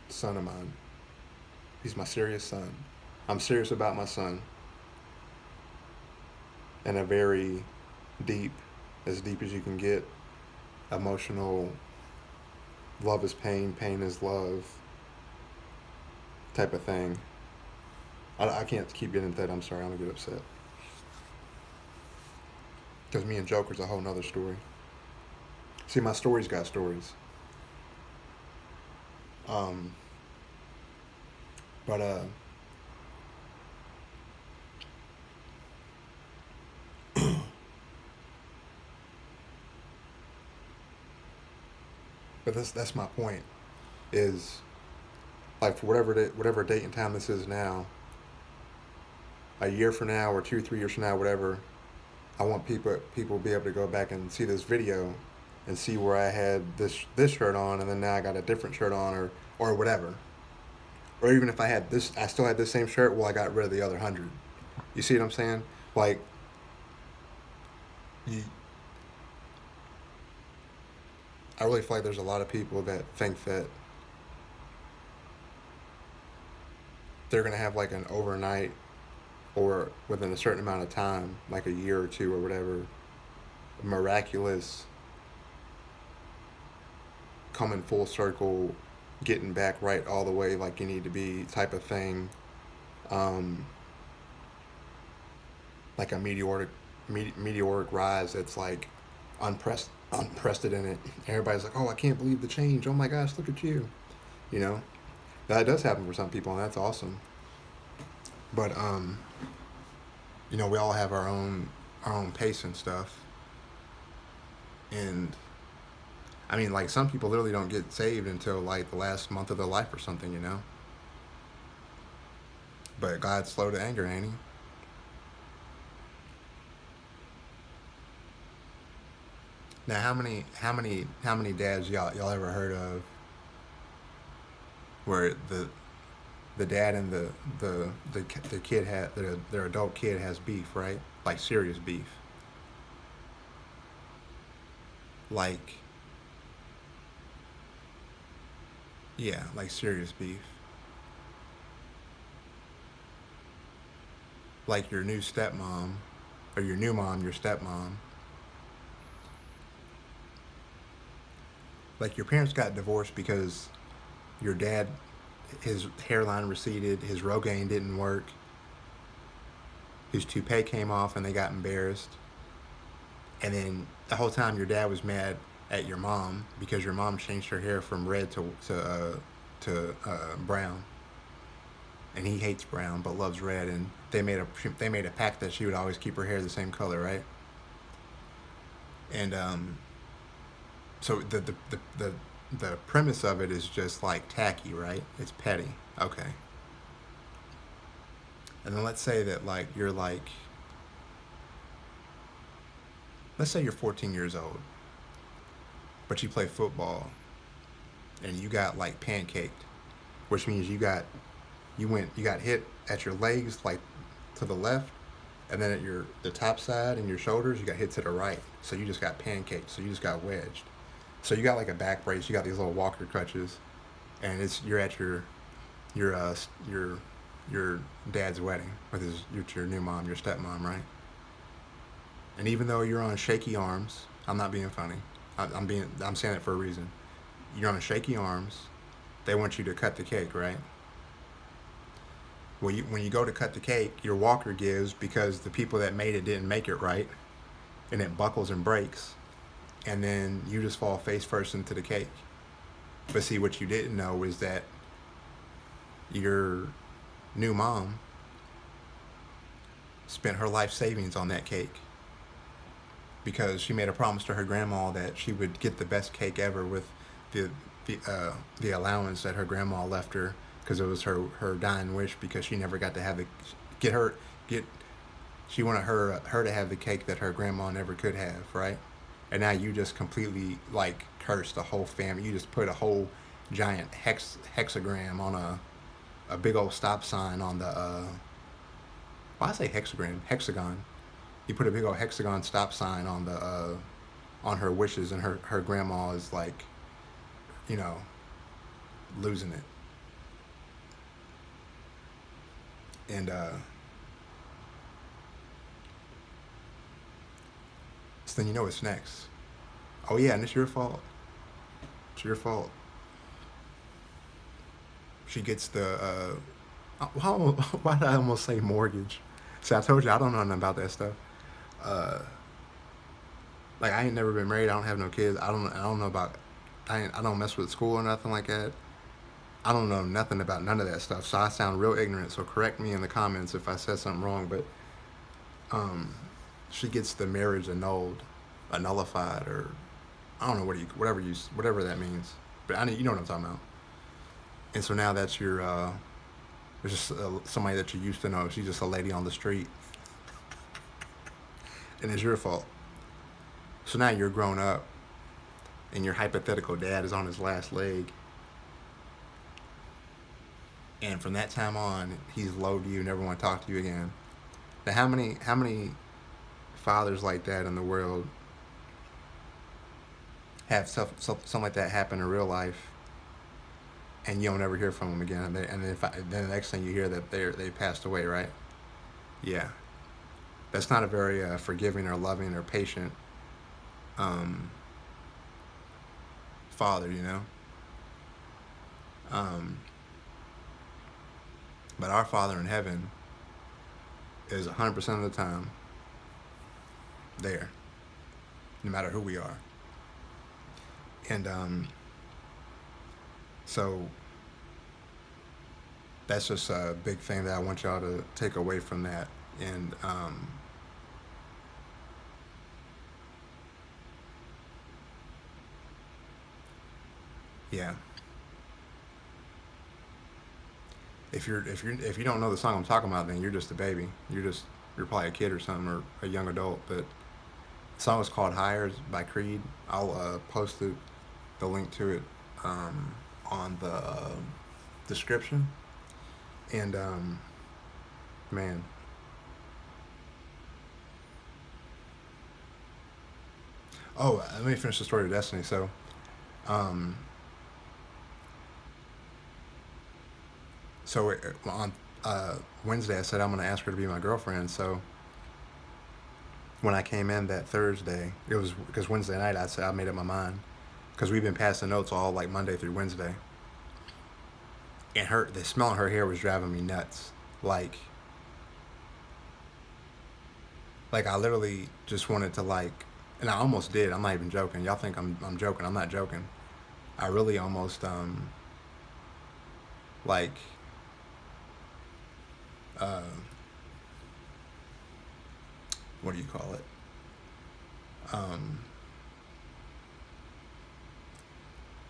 son of mine. He's my serious son. I'm serious about my son in a very deep, as deep as you can get, emotional, love is pain, pain is love type of thing. I can't keep getting into that. I'm sorry. I'm gonna get upset. Because me and Joker's a whole nother story. See, my story's got stories. Um, but but that's my point. Is like for whatever date and time this is now, a year from now or 2 3 years from now, whatever. I want people to be able to go back and see this video, and see where I had this shirt on, and then now I got a different shirt on, or whatever. Or even if I had this, I still had this same shirt. Well, I got rid of the other 100. You see what I'm saying? Like, you, I really feel like there's a lot of people that think that they're gonna have like an overnight, or within a certain amount of time, like a year or two or whatever, miraculous coming full circle, getting back right all the way like you need to be type of thing. Um, like a meteoric rise that's like unprecedented. Everybody's like, oh, I can't believe the change. Oh my gosh, look at you. You know, that does happen for some people, and that's awesome. But we all have our own pace and stuff. And I mean, like some people literally don't get saved until like the last month of their life or something. But God's slow to anger, ain't he? Now, how many dads y'all ever heard of where the dad and the kid had their adult kid has beef, right? Like serious beef, like yeah, like serious beef, like your new stepmom or your new mom, your stepmom, like your parents got divorced because your dad, his hairline receded, his Rogaine didn't work, his toupee came off, and they got embarrassed. And then the whole time your dad was mad at your mom because your mom changed her hair from red to brown, and he hates brown but loves red. And they made a pact that she would always keep her hair the same color, right? And so the premise of it is just like tacky, right? It's petty. Okay. And then let's say that like you're like, let's say you're 14 years old, but you play football and you got like pancaked, which means you got hit at your legs like to the left, and then at the top side and your shoulders you got hit to the right. So you just got pancaked. So you just got wedged. So you got like a back brace. You got these little walker crutches, and you're at your your dad's wedding with your new mom, your stepmom, right? And even though you're on shaky arms, I'm not being funny. I'm saying it for a reason. You're on shaky arms. They want you to cut the cake, right? When you go to cut the cake, your walker gives because the people that made it didn't make it right, and it buckles and breaks, and then you just fall face first into the cake. But see, what you didn't know is that your new mom spent her life savings on that cake because she made a promise to her grandma that she would get the best cake ever with the the allowance that her grandma left her because it was her dying wish because she never got to have the get her get she wanted her to have the cake that her grandma never could have, right? And now you just completely like cursed the whole family. You just put a whole giant hexagram on a big old stop sign on the why I say hexagon. You put a big old hexagon stop sign on her wishes, and her grandma is like, you know, losing it. And so then you know what's next. Oh yeah, and it's your fault. It's your fault. She gets the why did I almost say mortgage? See, I told you I don't know nothing about that stuff. Uh, like I ain't never been married. I don't have no kids. I don't know about. I don't mess with school or nothing like that. I don't know nothing about none of that stuff. So I sound real ignorant. So correct me in the comments if I said something wrong. But um, she gets the marriage nullified, or I don't know whatever that means. But you know what I'm talking about. And so now that's your it's just somebody that you used to know. She's just a lady on the street, and it's your fault. So now you're grown up, and your hypothetical dad is on his last leg, and from that time on, he's low to you, never want to talk to you again. Now, how many fathers like that in the world have something like that happen in real life, and you don't ever hear from them again, then the next thing you hear that they passed away, right? Yeah, that's not a very forgiving or loving or patient um, father, you know. Um, but our Father in heaven is 100% of the time there, no matter who we are. And so that's just a big thing that I want y'all to take away from that. And yeah, if you don't know the song I'm talking about, then you're just a baby. You're probably a kid or something, or a young adult. But the song is called "Higher" by Creed. I'll post the link to it on the description. And man, oh, let me finish the story of Destiny. So, um, on Wednesday, I said I'm going to ask her to be my girlfriend. So when I came in that Thursday, it was because Wednesday night I said I made up my mind because we've been passing notes all like Monday through Wednesday, and the smell in her hair was driving me nuts. Like I literally just wanted to and I almost did. I'm not even joking. Y'all think I'm joking? I'm not joking. I really almost like uh, what do you call it? Um,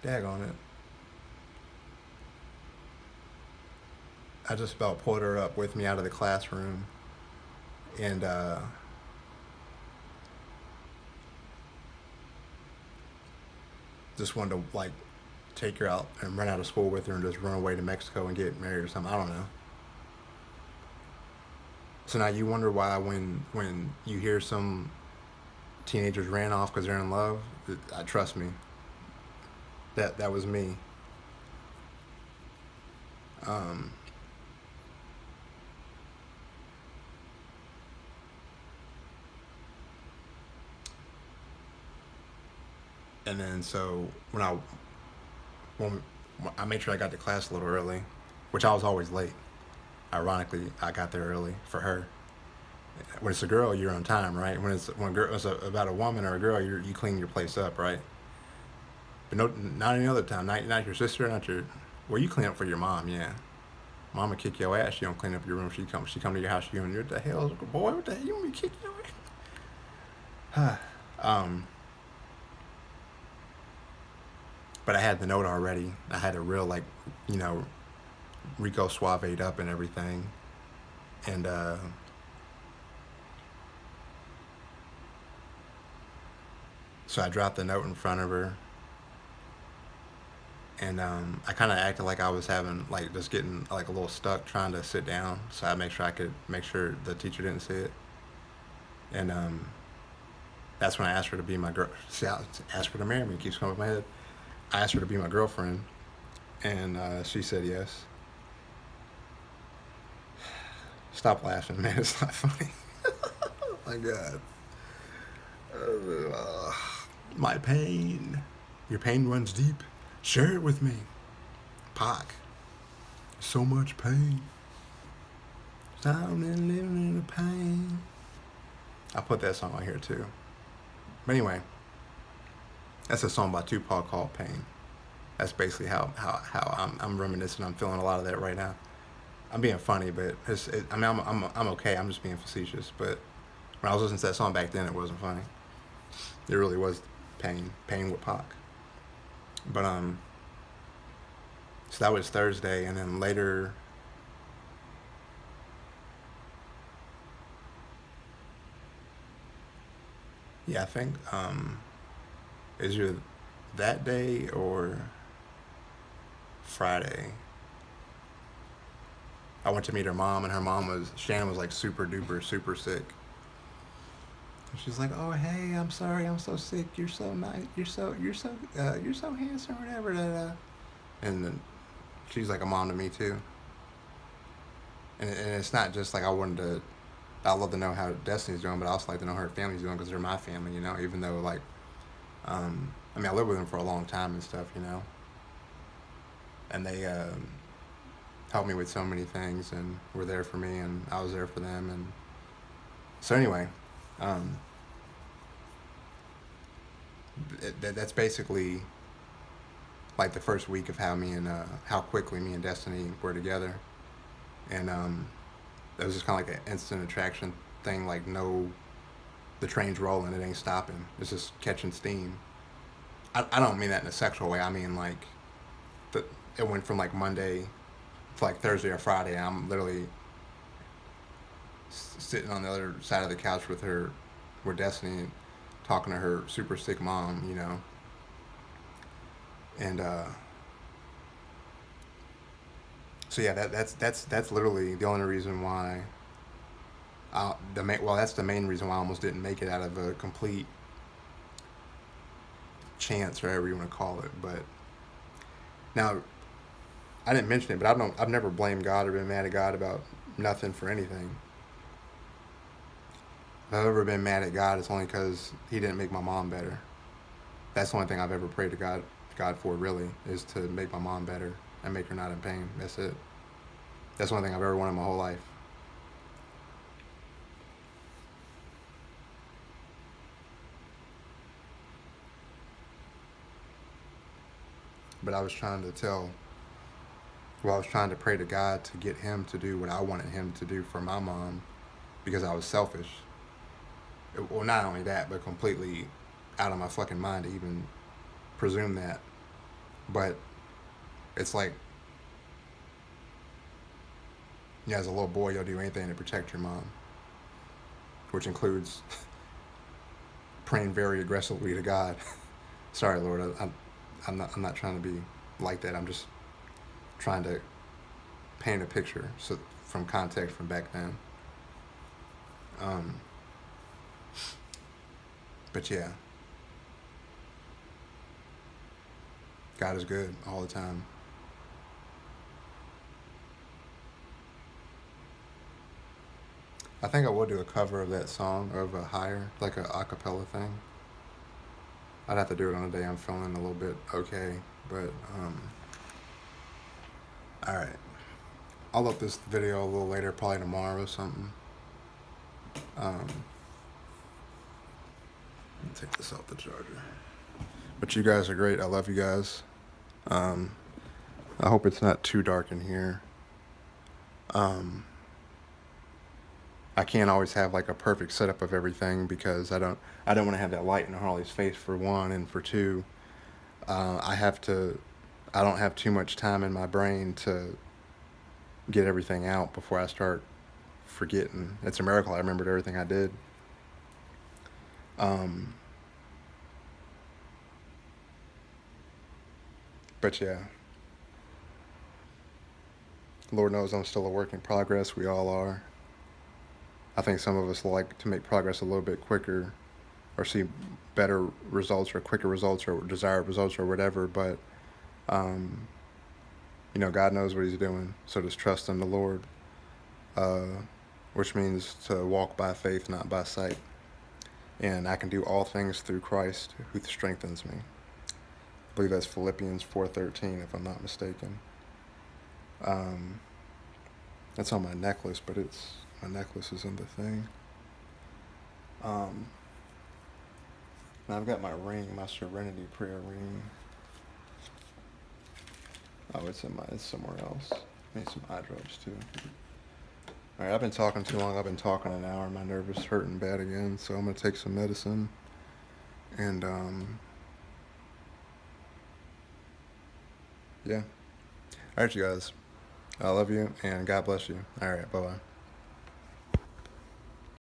Dag on it. I just about pulled her up with me out of the classroom, and just wanted to take her out and run out of school with her and just run away to Mexico and get married or something. I don't know. So now you wonder why when you hear some teenagers ran off because they're in love. Trust me, that was me. Um, and then so when I made sure I got to class a little early, which I was always late. Ironically, I got there early for her. When it's a girl, you're on time, right? When it's about a woman or a girl, you clean your place up, right? But no, not any other time. Not your sister, not your. Well, you clean up for your mom, yeah. Mama kick your ass. You don't clean up your room. She come to your house. You and you're the hell, boy. What the hell? You want me to kick your ass? um. but I had the note already. I had a real, like, Rico Suave'd up and everything. And so I dropped the note in front of her. And I kind of acted like I was having, like, just getting, like, a little stuck trying to sit down. So I could make sure the teacher didn't see it. And that's when I asked her to be my girl. See, I asked her to marry me. It keeps coming up in my head. I asked her to be my girlfriend. And she said yes. Stop laughing, man. It's not funny. Oh, my God. My pain. Your pain runs deep. Share it with me. Pac. So much pain. I'm living in the pain. I put that song on here too. But anyway, that's a song by Tupac called Pain. That's basically how I'm reminiscing. I'm feeling a lot of that right now. I'm being funny, but I'm okay. I'm just being facetious. But when I was listening to that song back then, it wasn't funny. It really was pain with Pac. But so that was Thursday, and then later. Yeah, I think is either that day or Friday. I went to meet her mom, and Shannon was like super duper super sick. She's like, "Oh, hey, I'm sorry, I'm so sick. You're so nice. You're so handsome, whatever." Da, da. And then she's like a mom to me too. And it's not just like I love to know how Destiny's doing, but I also like to know how her family's doing because they're my family, Even though like, I lived with them for a long time and stuff, And they helped me with so many things and were there for me, and I was there for them, and so anyway. That's basically like the first week of how quickly me and Destiny were together, and it was just kind of like an instant attraction thing. Like, no, the train's rolling, it ain't stopping. It's just catching steam. I don't mean that in a sexual way. I mean like it went from like Monday to like Thursday or Friday. And I'm literally sitting on the other side of the couch with Destiny, talking to her super sick mom, and so yeah, that's literally the only reason why. That's the main reason why I almost didn't make it out of a complete chance, or whatever you want to call it. But now, I didn't mention it, but I've never blamed God or been mad at God about nothing for anything. If I've ever been mad at God, it's only because He didn't make my mom better. That's the only thing I've ever prayed to God for, really, is to make my mom better and make her not in pain. That's it. That's the only thing I've ever wanted my whole life. But I was trying to pray to God to get Him to do what I wanted Him to do for my mom, because I was selfish. Well, not only that, but completely out of my fucking mind to even presume that. But it's like, as a little boy, you'll do anything to protect your mom, which includes praying very aggressively to God. Sorry, Lord, I'm not trying to be like that. I'm just trying to paint a picture from context from back then. But yeah, God is good all the time. I think I will do a cover of that song, of a Higher, like a acapella thing. I'd have to do it on a day I'm feeling a little bit okay, but all right. I'll up this video a little later, probably tomorrow or something. Take this off the charger. But you guys are great. I love you guys. I hope it's not too dark in here. I can't always have like a perfect setup of everything, because I don't want to have that light in Harley's face, for one, and for two, I have to. I don't have too much time in my brain to get everything out before I start forgetting. It's a miracle I remembered everything I did. Um, but yeah, Lord knows I'm still a work in progress. We all are. I think some of us like to make progress a little bit quicker or see better results or quicker results or desired results or whatever. But, um, God knows what He's doing. So just trust in the Lord, uh, which means to walk by faith, not by sight. And I can do all things through Christ who strengthens me. I believe that's Philippians 4:13, if I'm not mistaken. Um, that's on my necklace, but my necklace is in the thing. Um, and I've got my ring, my Serenity Prayer ring. Oh, it's somewhere else. I need some eye drops too. All right, I've been talking too long. I've been talking an hour. My nerve is hurting bad again, so I'm gonna take some medicine. And yeah. All right, you guys. I love you, and God bless you. All right, bye bye.